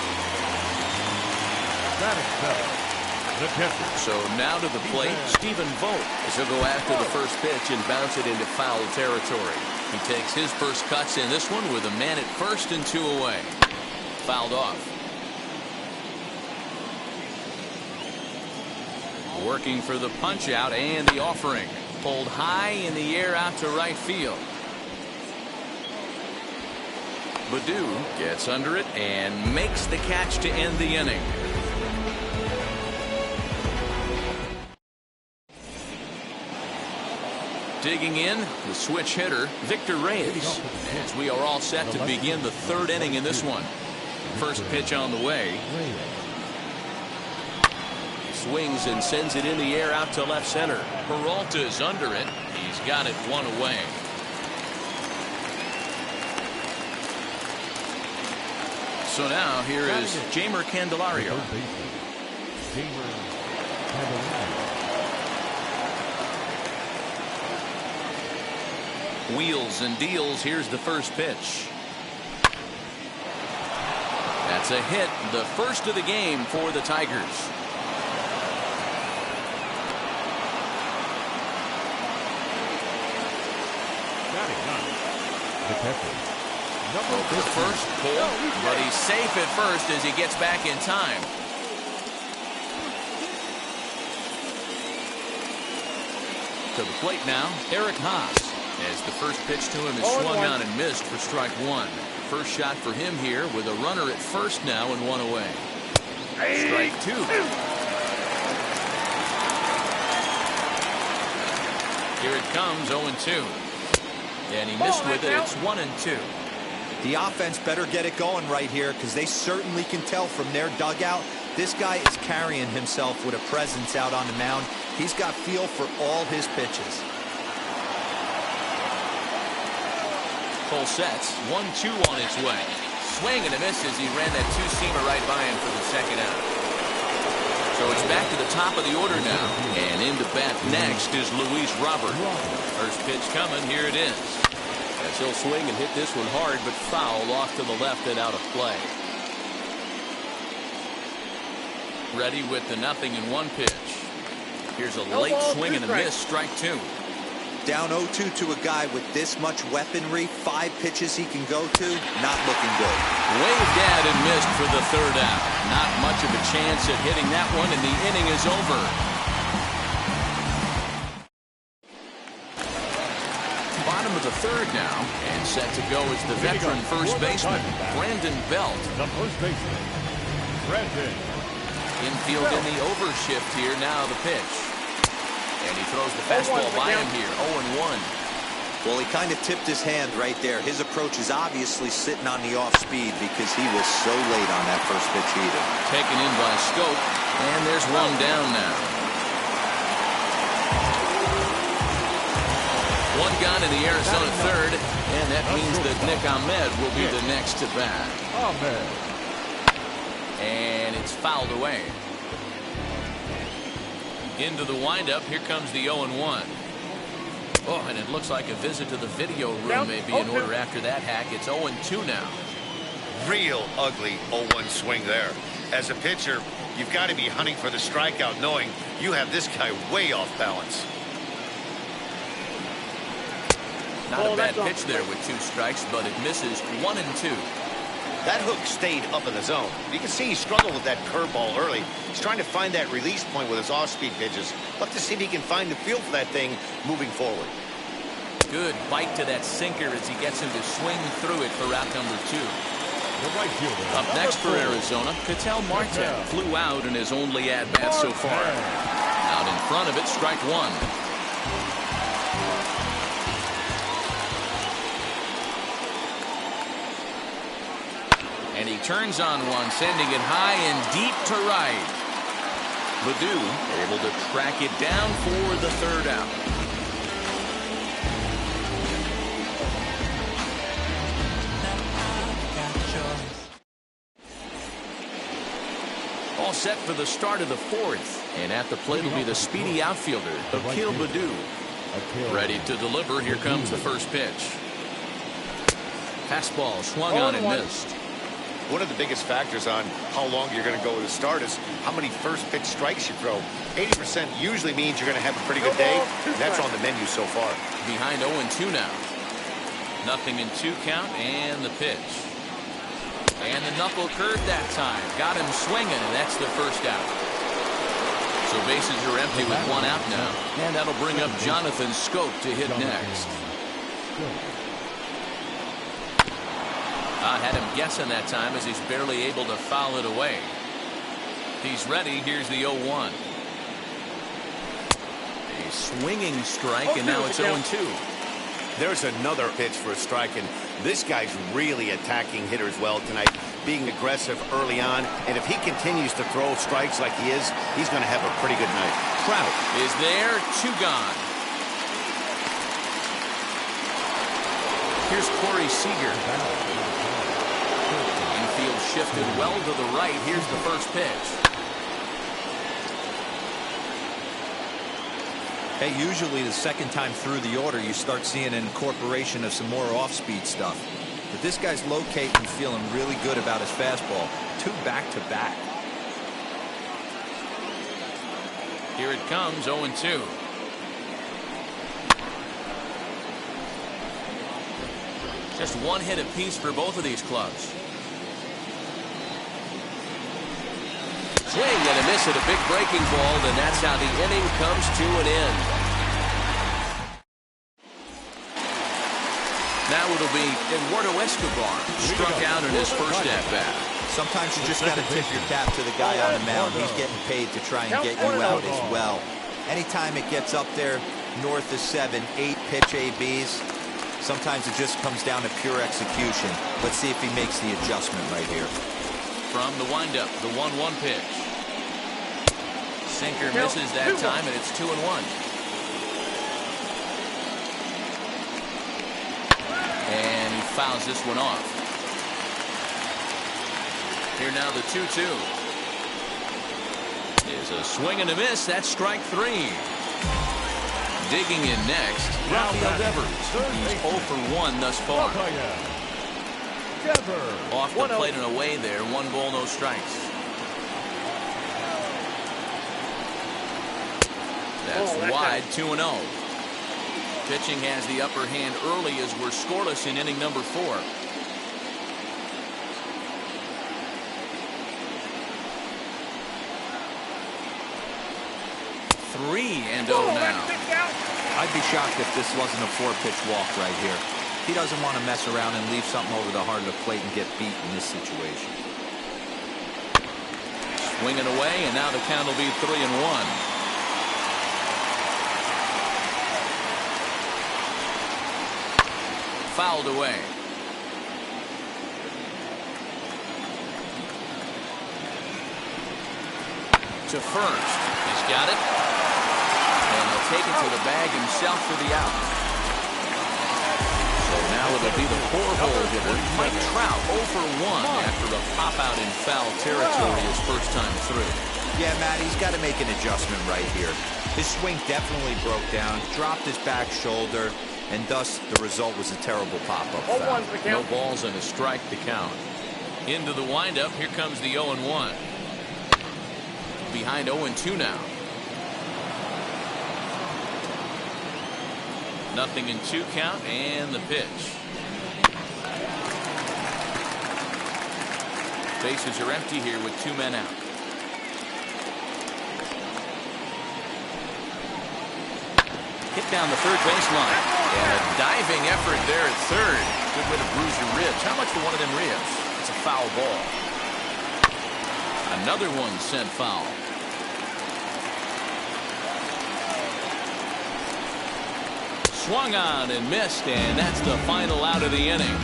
The catcher.
So now to the plate, Stephen Vogt, as he'll go after the first pitch and bounce it into foul territory. He takes his first cuts in this one with a man at first and 2 away. Fouled off. Working for the punch out and the offering. Pulled high in the air out to right field. Baddoo gets under it and makes the catch to end the inning. Digging in, the switch hitter, Victor Reyes, as we are all set to begin the third inning in this one. First pitch on the way. Swings and sends it in the air out to left center. Peralta is under it. He's got it 1 away. So now here is Jeimer Candelario. Wheels and deals. Here's the first pitch. That's a hit, the first of the game for the Tigers. The first pull, but he's safe at first as he gets back in time. To the plate now, Eric Haas, as the first pitch to him is swung on and missed for strike 1. First shot for him here with a runner at first now and 1 away. Strike 2. Here it comes, 0-2. And he missed with it. It's 1-2.
The offense better get it going right here, because they certainly can tell from their dugout this guy is carrying himself with a presence out on the mound. He's got feel for all his pitches.
Full sets, 1-2 on its way. Swing and a miss as he ran that two-seamer right by him for the second out. So it's back to the top of the order now. And into bat next is Luis Robert. First pitch coming, here it is. As he'll swing and hit this one hard, but foul off to the left and out of play. Ready with the 0-1 pitch. Here's a late swing and a miss, strike 2.
Down 0-2 to a guy with this much weaponry, 5 pitches he can go to, not looking good.
Waved at and missed for the third out. Not much of a chance at hitting that one, and the inning is over. Bottom of the third now, and set to go is the veteran first baseman, Brandon Belt.
The first baseman, Brandon.
Infield in the overshift here, now the pitch. And he throws the fastball by him here, 0-1.
Well, he kind of tipped his hand right there. His approach is obviously sitting on the off speed because he was so late on that first pitch either.
Taken in by Scope, and there's one down now. One gone in the Arizona third, and that means that Nick Ahmed will be the next to bat. And it's fouled away. Into the windup, here comes the 0-1. Oh, and it looks like a visit to the video room may be in order after that hack. It's 0-2 now.
Real ugly 0-1 swing there. As a pitcher, you've got to be hunting for the strikeout, knowing you have this guy way off balance.
Not a bad pitch there with 2 strikes, but it misses 1-2.
That hook stayed up in the zone. You can see he struggled with that curveball early. He's trying to find that release point with his off-speed pitches. Look to see if he can find the feel for that thing moving forward.
Good bite to that sinker as he gets him to swing through it for route number 2.
The right fielder.
Up next for Arizona, Ketel Marte flew out in his only at-bat so far. Out in front of it, strike 1. And he turns on one, sending it high and deep to right. Baddoo able to track it down for the third out. All set for the start of the fourth. And at the plate will be the speedy outfielder, Baddoo. Ready to deliver. Here comes the first pitch. Fastball swung on and missed.
One of the biggest factors on how long you're going to go with a start is how many first pitch strikes you throw. 80% usually means you're going to have a pretty good day. That's on the menu so far.
Behind 0-2 now. 0-2 count and the pitch. And the knuckle curve that time. Got him swinging, and that's the first out. So bases are empty with one out now. And that'll bring up Jonathan Scope to hit next. I had him guessing that time as he's barely able to foul it away. He's ready. Here's the 0-1. A swinging strike, and now it's 0-2.
There's another pitch for a strike, and this guy's really attacking hitters well tonight, being aggressive early on. And if he continues to throw strikes like he is, he's going to have a pretty good night.
Trout is there. 2 gone. Here's Corey Seager. Infield shifted well to the right. Here's the first pitch.
Hey, usually the second time through the order, you start seeing an incorporation of some more off-speed stuff. But this guy's locating and feeling really good about his fastball. 2 back-to-back.
Here it comes, 0-2. Just 1 hit apiece for both of these clubs. Swing and a miss at a big breaking ball, and that's how the inning comes to an end. Now it'll be Eduardo Escobar, struck out in his first at-bat.
Sometimes you just got to tip your cap to the guy on the mound. He's getting paid to try and get you out as well. Anytime it gets up there north of 7, 8 pitch ABs, sometimes it just comes down to pure execution. Let's see if he makes the adjustment right here.
From the windup, the 1-1 pitch. Sinker misses that time, and it's 2-1. And he fouls this one off. Here now the 2-2. Is a swing and a miss. That's strike 3. Digging in next, Rafael Devers. He's 0 for 1 thus far. Off the plate and away there. 1 ball, no strikes. That's wide, 2-0. Pitching has the upper hand early as we're scoreless in inning number 4. Three and 0 now.
I'd be shocked if this wasn't a 4-pitch walk right here. He doesn't want to mess around and leave something over the heart of the plate and get beat in this situation.
Swinging away, and now the count will be 3-1. Fouled away. To first. He's got it. And he'll take it to the bag himself for the out. So now it'll be the 4-hole hitter, Mike Trout, 0 for 1 after a pop-out in foul territory his first time through.
Yeah, Matt, he's got to make an adjustment right here. His swing definitely broke down, dropped his back shoulder, and thus the result was a terrible pop-up foul.
No balls and a strike to count. Into the windup, here comes the 0-1. Behind 0-2 now. 0-2 count and the pitch. Bases are empty here with 2 men out. Hit down the third baseline. And a diving effort there at third. Good way to bruise your ribs. How much for one of them ribs? It's a foul ball. Another one sent foul. Swung on and missed, and that's the final out of the inning.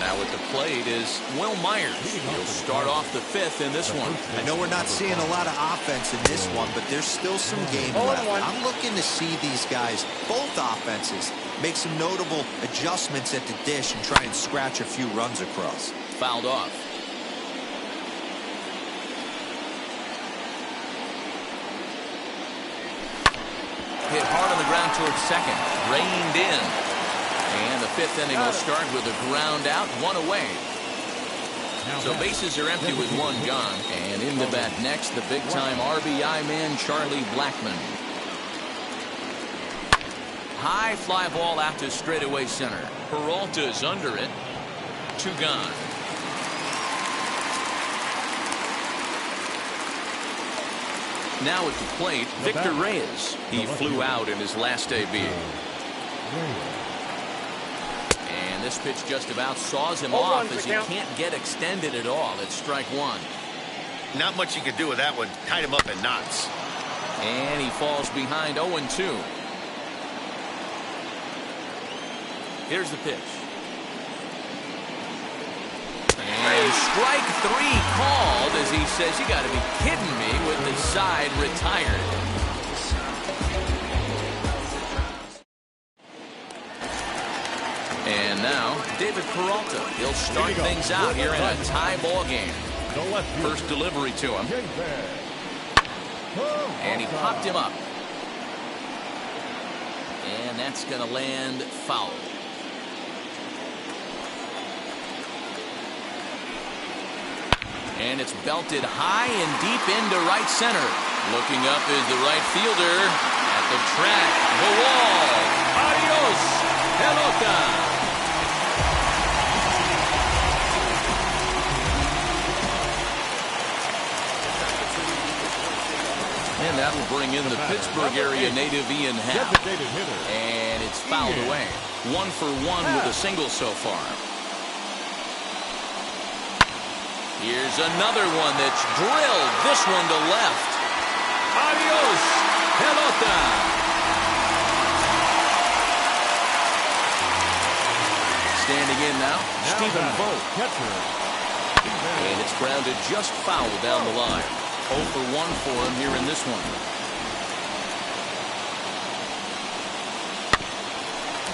Now at the plate is Will Myers. He'll start off the 5th in this one.
I know we're not seeing a lot of offense in this one, but there's still some game left. I'm looking to see these guys, both offenses, make some notable adjustments at the dish and try and scratch a few runs across.
Fouled off. Hit hard on the ground towards second. Reined in. And the 5th inning will start with a ground out, 1 away. So bases are empty with 1 gone. And in the bat next, the big-time RBI man, Charlie Blackmon. High fly ball out to straightaway center. Peralta's under it. 2 gone. Now at the plate, Victor Reyes. He flew out in his last debut. And this pitch just about saws him off as he can't get extended at all. It's strike 1.
Not much you could do with that one. Tied him up in knots.
And he falls behind 0-2. Here's the pitch. And strike 3 called as he says, you got to be kidding me, with the side retired. And now David Peralta. He'll start things out here in a tie ball game. First delivery to him. And he popped him up. And that's going to land foul. And it's belted high and deep into right center. Looking up is the right fielder. At the track, the wall. Adios, pelota. And that will bring in the Pittsburgh area native Ian Happ. And it's fouled away. 1 for 1 with a single so far. Here's another one that's drilled. This one to left. Adios, pelota. Standing in now, Stephen Vogt. And it's grounded just foul down the line. 0 for 1 for him here in this one.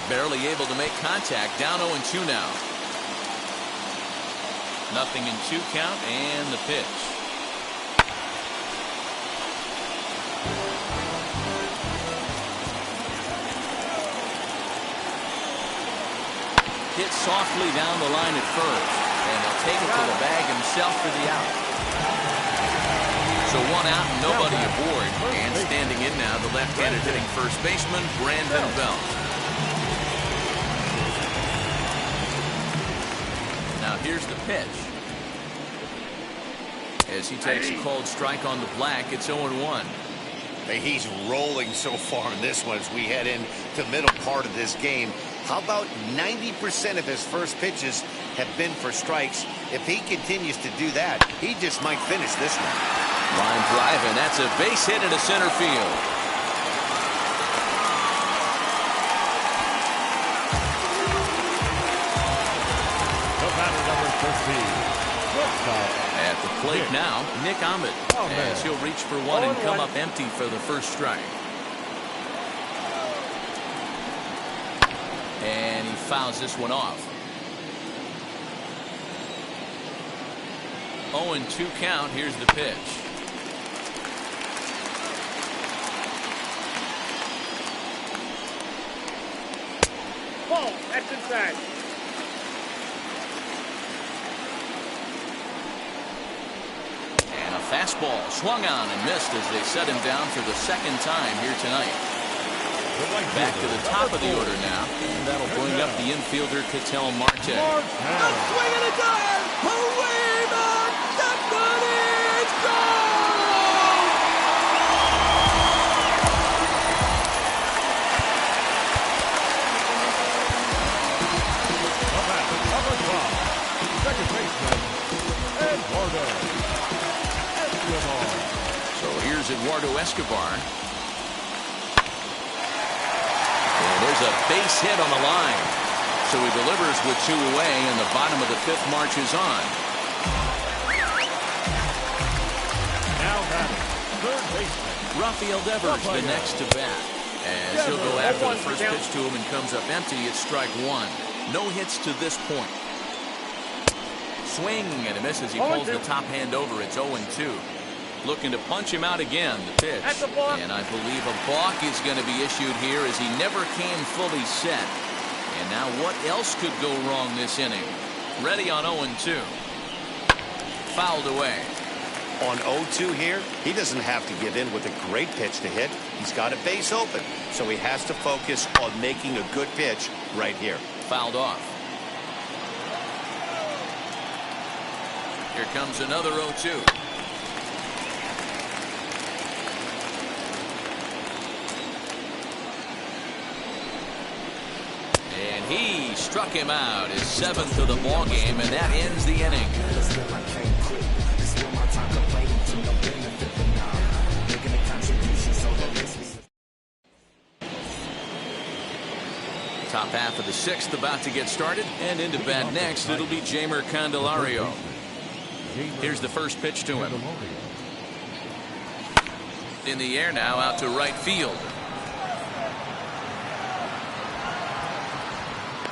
Barely able to make contact. Down 0-2 now. 0-2 count and the pitch. Hit softly down the line at first. And he'll take it to the bag himself for the out. So 1 out, nobody aboard. And standing in now, the left-handed hitting first baseman, Brandon Belt. Now here's the pitch. As he takes a cold strike on the black, it's 0-1.
Hey, he's rolling so far in this one as we head into the middle part of this game. How about 90% of his first pitches have been for strikes? If he continues to do that, he just might finish this one.
Line drive, and that's a base hit into center field. At the plate now, Nick Ahmed, as he'll reach for one and come up empty for the first strike. And he fouls this one off. 0-2 count. Here's the pitch.
Ball, that's inside.
And a fastball swung on and missed as they set him down for the second time here tonight. Back to the top of the order now, and that'll bring up the infielder Ketel Marte.
A swing and a dive! Away back! That's good! It's gone!
Second baseman, Eduardo.
So here's Eduardo Escobar. And there's a base hit on the line. So he delivers with 2 away, and the bottom of the 5th marches on.
Now batting, third baseman.
Rafael Devers the next to bat. As he'll go after the first pitch to him and comes up empty. It's strike 1. No hits to this point. Swing and a miss as he pulls the top hand over. It's 0-2. Looking to punch him out again. The pitch. And I believe a balk is going to be issued here as he never came fully set. And now what else could go wrong this inning? Ready on 0-2. Fouled away.
On 0-2 here, he doesn't have to give in with a great pitch to hit. He's got a base open, so he has to focus on making a good pitch right here.
Fouled off. Here comes another 0-2. And he struck him out, his 7th of the ball game, and that ends the inning. Top half of the 6th about to get started, and into bat next it'll be Jeimer Candelario. Here's the first pitch to him. In the air now, out to right field.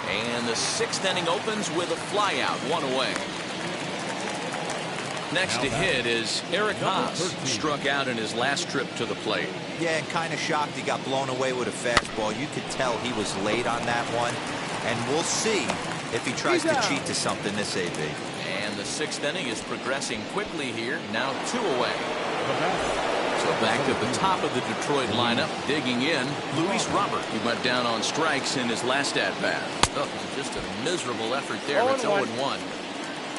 And the 6th inning opens with a flyout, 1 away. Next to hit is Eric Haas, struck out in his last trip to the plate.
Yeah, and kind of shocked he got blown away with a fastball. You could tell he was late on that one. And we'll see if he tries to cheat to something this AB.
And the 6th inning is progressing quickly here. Now 2 away. So back to the top of the Detroit lineup, digging in, Luis Robert. He went down on strikes in his last at-bat. Oh, just a miserable effort there. It's 0-1.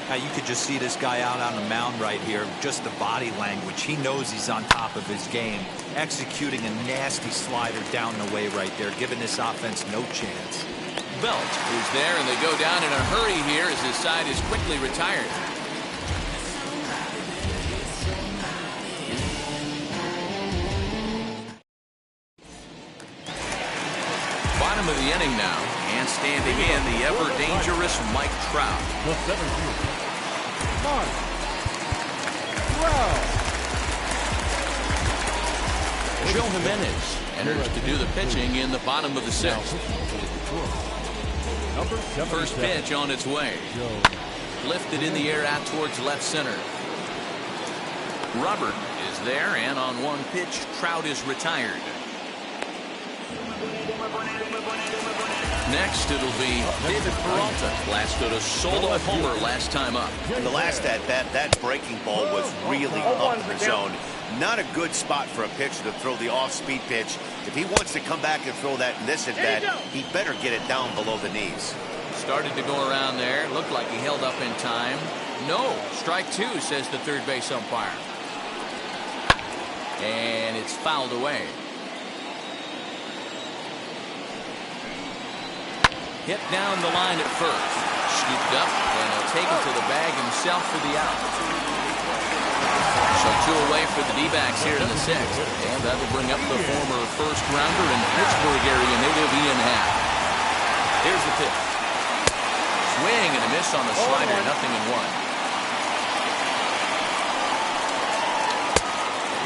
Now you could just see this guy out on the mound right here. Just the body language. He knows he's on top of his game. Executing a nasty slider down the way right there, giving this offense no chance.
Belt is there, and they go down in a hurry here as his side is quickly retired. Bottom of the inning now, and standing in the ever-dangerous Mike Trout.
The 7th. Mike Trout.
Joe Jimenez enters to do the pitching in the bottom of the 6th. First pitch on its way. Lifted in the air out towards left center. Robert is there, and on 1 pitch, Trout is retired. Next, it'll be David Peralta. Blasted a solo homer last time up.
In the last at-bat, that breaking ball was really up in the zone. Not a good spot for a pitcher to throw the off-speed pitch. If he wants to come back and throw that in this at-bat, he better get it down below the knees.
Started to go around there. Looked like he held up in time. No. Strike 2, says the third base umpire. And it's fouled away. Hit down the line at first. Scooped up, and he'll take it to the bag himself for the out. So 2 away for the D-backs here in the 6th. And that'll bring up the former first-rounder and Pittsburgh area native Ian Happ. Here's the pitch. Swing and a miss on the slider, 0-1.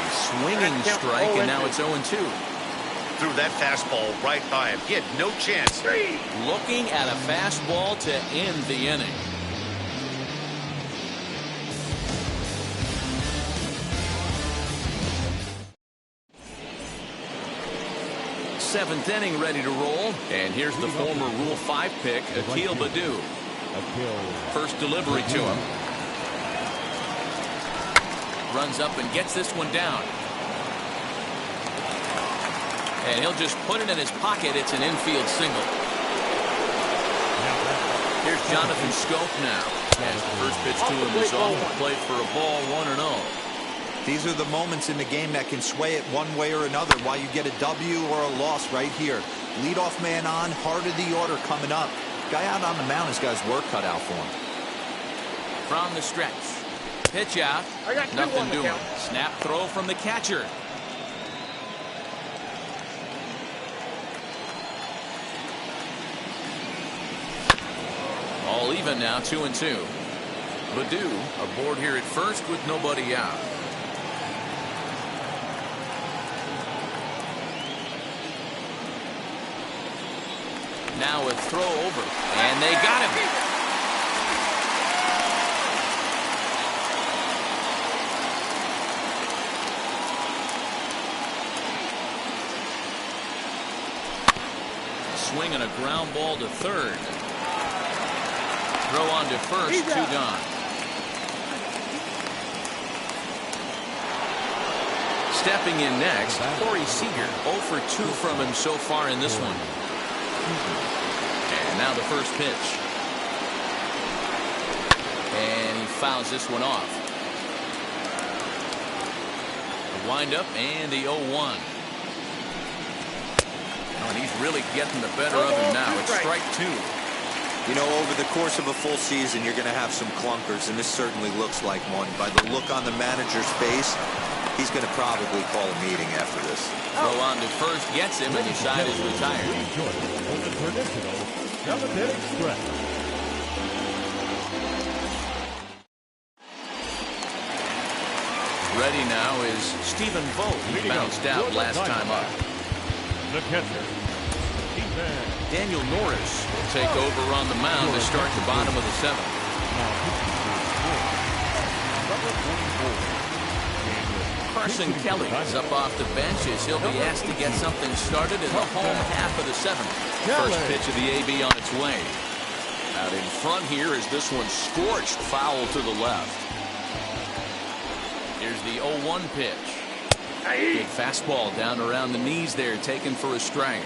A swinging strike, and now it's 0-2.
Threw that fastball right by him. He had no chance.
Looking at a fastball to end the inning. Seventh inning ready to roll. And here's the former Rule 5 pick, Akil Baddoo. First delivery to him. Runs up and gets this one down. And he'll just put it in his pocket. It's an infield single. Here's Jonathan Scope now. As the first pitch to him is off the plate for a ball, 1-0.
These are the moments in the game that can sway it one way or another, why you get a W or a loss right here. Leadoff man on, heart of the order coming up. Guy out on the mound has got his work cut out for him.
From the stretch. Pitch out. Nothing doing. Snap throw from the catcher. even now, 2-2. Baду aboard here at first with nobody out. Now a throw over, and they got him. Swing and a ground ball to third. Throw on to first, 2 gone. Stepping in next, Corey Seager. 0 for 2 from him so far in this one. And now the first pitch. And he fouls this one off. The windup and the 0-1. And he's really getting the better of him now. It's strike 2.
You know, over the course of a full season, you're going to have some clunkers, and this certainly looks like one. By the look on the manager's face, he's going to probably call a meeting after this.
Throw on to first gets him, and the side is retired. Ready now is Stephen Vogt. He bounced out last time up.
The catcher,
Daniel Norris will take over on the mound to start the bottom of the 7th. Carson Kelly is up off the bench as he'll be asked to get something started in the home half of the 7th. First pitch of the AB on its way. Out in front here is this one scorched foul to the left. Here's the 0-1 pitch. Big fastball down around the knees there, taken for a strike.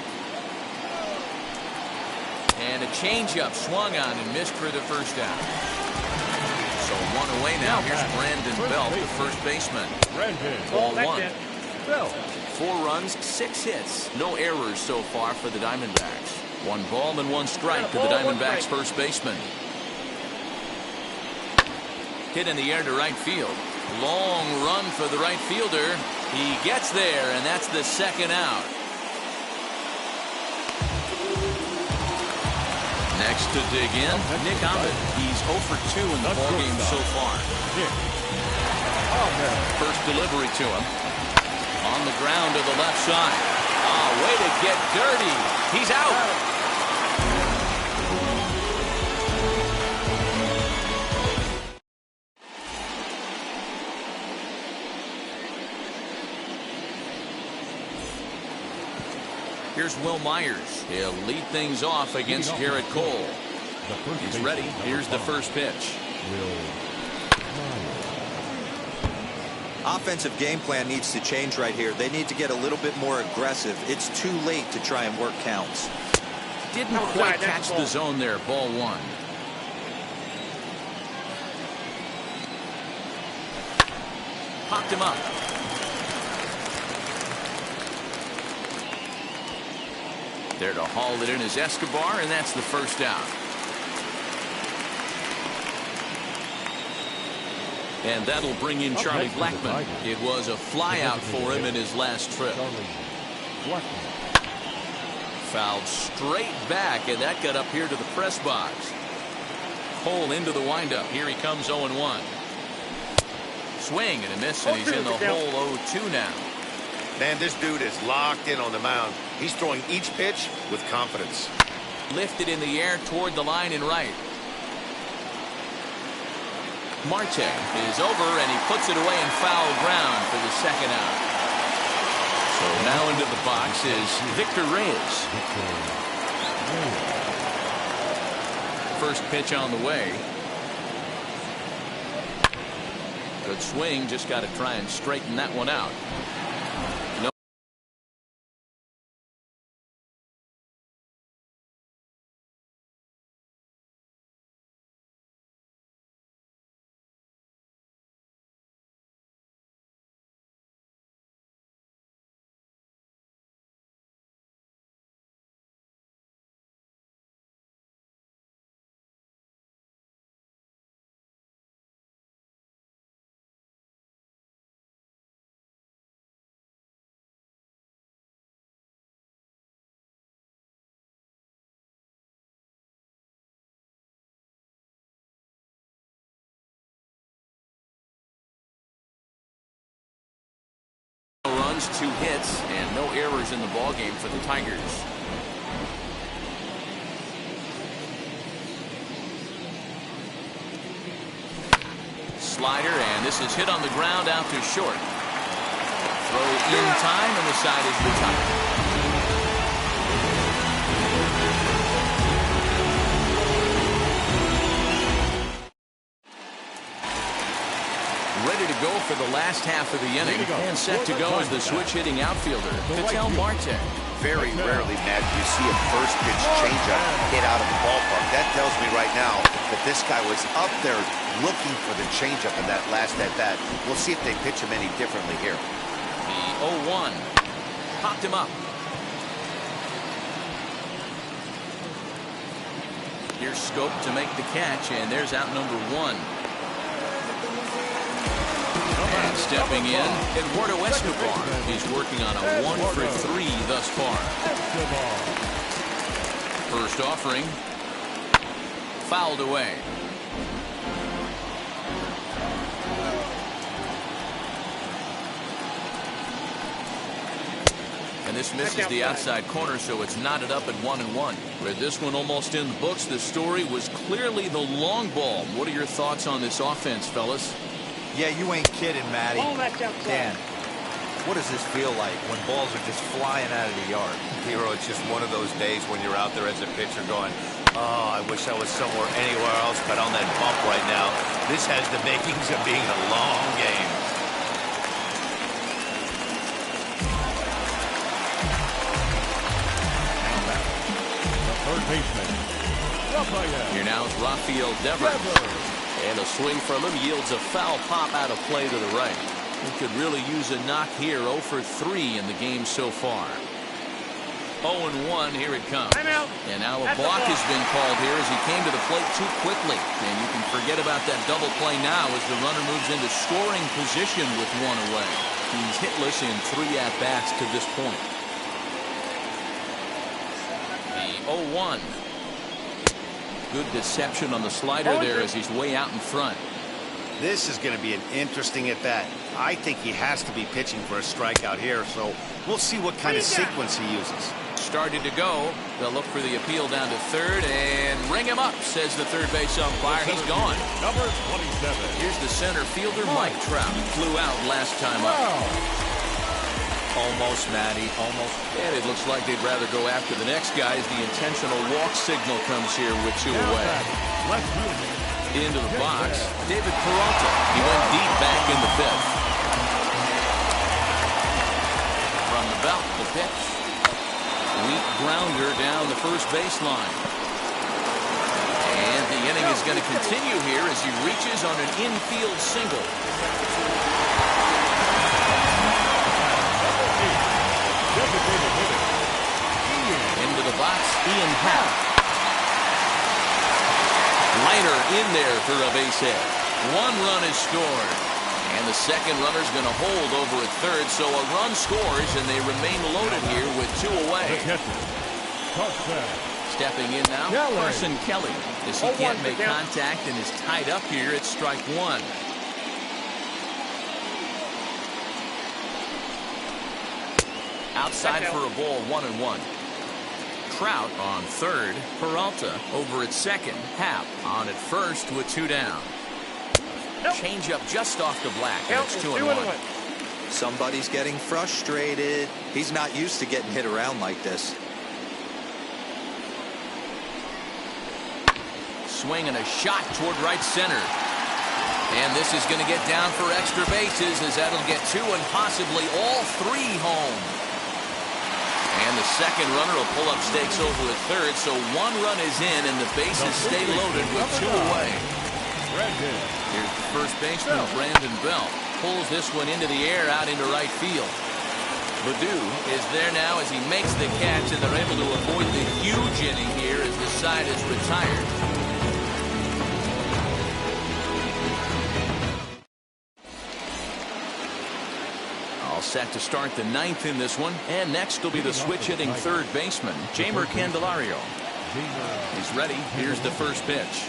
And a changeup swung on and missed for the first out. So 1 away now. Here's Brandon Belt, the first baseman. Ball 1. 4 runs, 6 hits. No errors so far for the Diamondbacks. 1 ball and 1 strike to the Diamondbacks first baseman. Hit in the air to right field. Long run for the right fielder. He gets there, and that's the second out. Next to dig in, Nick Ahmed. He's 0 for 2 in the ballgame so far. First delivery to him. On the ground to the left side. Oh, way to get dirty. He's out. Here's Will Myers. He'll lead things off against Garrett Cole. He's ready. Here's the first pitch.
Offensive game plan needs to change right here. They need to get a little bit more aggressive. It's too late to try and work counts.
Didn't quite catch the zone there. Ball 1. Popped him up. There to haul it in is Escobar, and that's the first out. And that'll bring in Charlie Blackmon. It was a fly out for him in his last trip. Fouled straight back, and that got up here to the press box. Cole into the windup. Here he comes 0-1. Swing and a miss, and he's in the hole 0-2 now.
Man, this dude is locked in on the mound. He's throwing each pitch with confidence.
Lifted in the air toward the line and right. Marte is over, and he puts it away in foul ground for the second out. So now into the box is Victor Reyes. First pitch on the way. Good swing, just got to try and straighten that one out. 2 hits and no errors in the ballgame for the Tigers. Slider, and this is hit on the ground out to short. Throw in time, and the side is retired. Ready to go for the last half of the inning, and set to go is the switch-hitting outfielder, Ketel Marte.
Very rarely, Matt, do you see a first-pitch changeup hit out of the ballpark. That tells me right now that this guy was up there looking for the changeup in that last at-bat. We'll see if they pitch him any differently here.
The 0-1 popped him up. Here's Scope to make the catch, and there's out number 1. And stepping in, Eduardo Escobar. He's working on a 1-for-3 thus far. First offering, fouled away. And this misses the outside corner, so it's knotted up at 1-1. With this one almost in the books, the story was clearly the long ball. What are your thoughts on this offense, fellas?
Yeah, you ain't kidding, Matty. Dan, what does this feel like when balls are just flying out of the yard?
Hero, it's just one of those days when you're out there as a pitcher going, oh, I wish I was somewhere anywhere else but on that bump right now. This has the makings of being a long game.
The third baseman, Rafael.
Here now is Rafael Devers. And a swing for a little yields a foul pop out of play to the right. He could really use a knock here. 0-for-3 in the game so far. 0-1, here it comes. And now a block has been called here as he came to the plate too quickly. And you can forget about that double play now as the runner moves into scoring position with 1 away. He's hitless in 3 at-bats to this point. The 0-1. Good deception on the slider there as he's way out in front.
This is going to be an interesting at-bat. I think he has to be pitching for a strikeout here, so we'll see what kind of sequence he uses.
Started to go. They'll look for the appeal down to third and ring him up, says the third base umpire. He's gone.
Number 27.
Here's the center fielder, Mike Trout. Flew out last time up.
Almost, Matty, almost.
And it looks like they'd rather go after the next guy as the intentional walk signal comes here with 2 away. Into the box, David Peralta. He went deep back in the 5th. From the belt, the pitch. Weak grounder down the first baseline. And the inning is going to continue here as he reaches on an infield single. Into the box, Ian Happ. Liner in there for a base hit. 1 run is scored. And the second runner's going to hold over at third, so a run scores, and they remain loaded here with 2 away. Stepping in now, Carson Kelly. As he can't make contact and is tied up here at strike 1. Outside for a ball, 1-1. Trout on third. Peralta over at second. Happ on at first with 2 down. Change up just off the black. And it's 2-1.
Somebody's getting frustrated. He's not used to getting hit around like this.
Swing and a shot toward right center. And this is going to get down for extra bases as that'll get 2 and possibly all 3 home. And the second runner will pull up stakes over at third, so 1 run is in and the bases stay loaded with 2 away. Here's the first baseman, Brandon Belt. Pulls this one into the air out into right field. Baddoo is there now as he makes the catch, and they're able to avoid the huge inning here as the side is retired. All set to start the 9th in this one, and next will be the switch-hitting third baseman, Jeimer Candelario. He's ready. Here's the first pitch.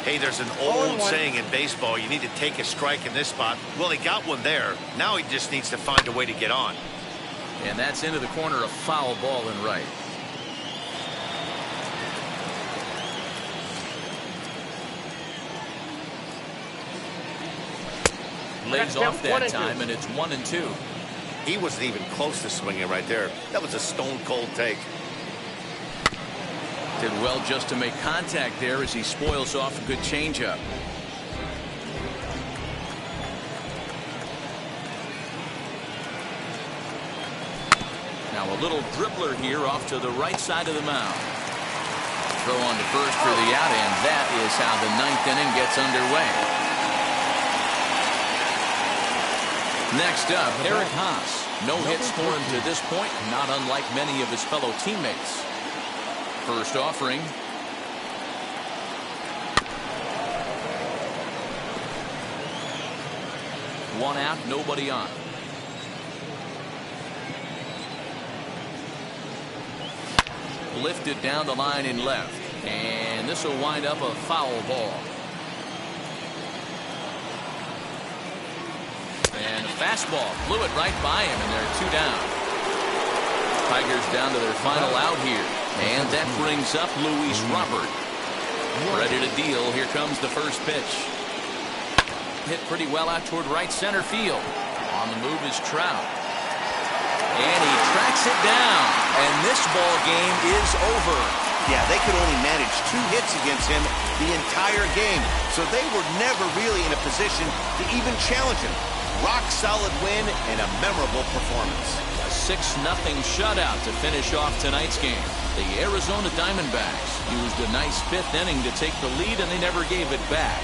Hey, there's an old saying in baseball, you need to take a strike in this spot. Well, he got one there. Now he just needs to find a way to get on.
And that's into the corner, a foul ball and right. Lays off that time, and it's 1-2.
He wasn't even close to swinging right there. That was a stone-cold take.
Did well just to make contact there as he spoils off a good changeup. Now a little dribbler here off to the right side of the mound. Throw on to first for the out, and that is how the ninth inning gets underway. Next up, Eric Haas. No hits for him to this point, not unlike many of his fellow teammates. First offering. One out, nobody on. Lifted down the line in left, and this will wind up a foul ball. And a fastball flew it right by him, and they're 2 down. Tigers down to their final out here, and that brings up Luis Robert. Ready to deal. Here comes the first pitch. Hit pretty well out toward right center field. On the move is Trout. And he tracks it down. And this ball game is over.
Yeah, they could only manage 2 hits against him the entire game. So they were never really in a position to even challenge him. Rock solid win and a memorable performance.
A 6-0 shutout to finish off tonight's game. The Arizona Diamondbacks used a nice 5th inning to take the lead, and they never gave it back.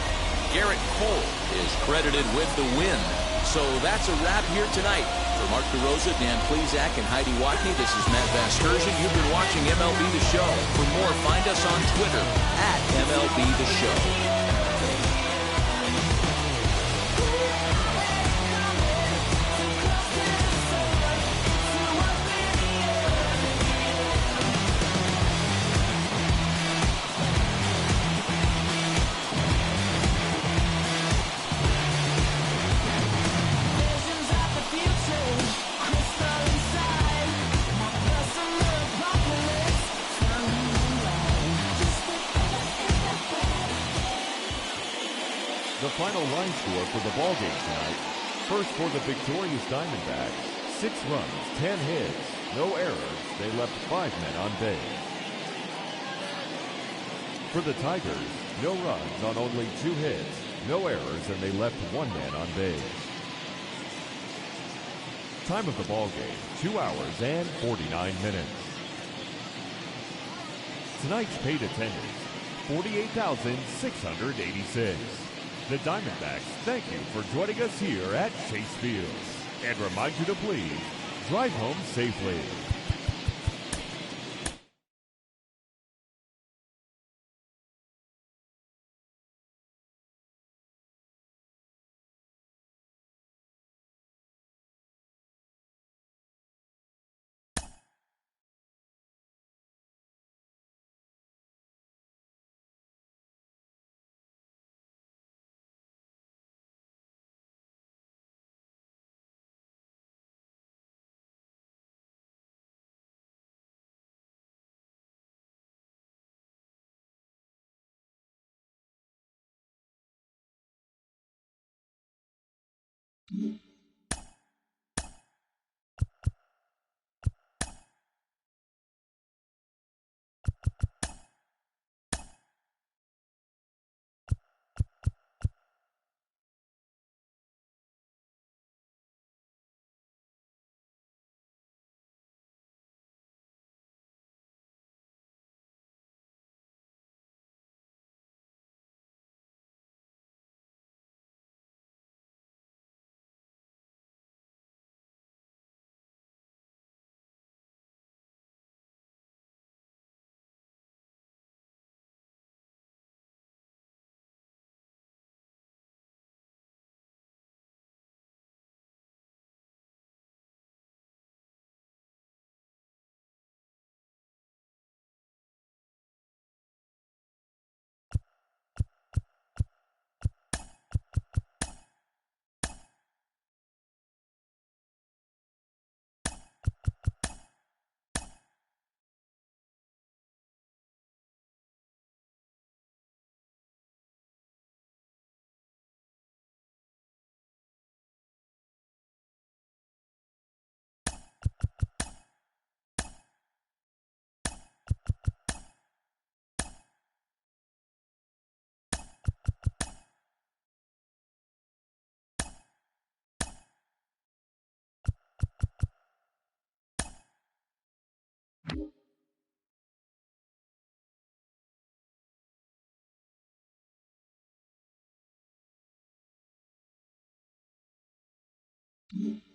Garrett Cole is credited with the win. So that's a wrap here tonight. For Mark DeRosa, Dan Plesac, and Heidi Watney, this is Matt Vasgersian. You've been watching MLB The Show. For more, find us on Twitter @MLB The Show.
The final line score for the ballgame tonight. First for the victorious Diamondbacks, 6 runs, 10 hits, no errors. They left 5 men on base. For the Tigers, no runs on only 2 hits, no errors, and they left 1 man on base. Time of the ballgame, 2 hours and 49 minutes. Tonight's paid attendance, 48,686. The Diamondbacks thank you for joining us here at Chase Field and remind you to please drive home safely.
2.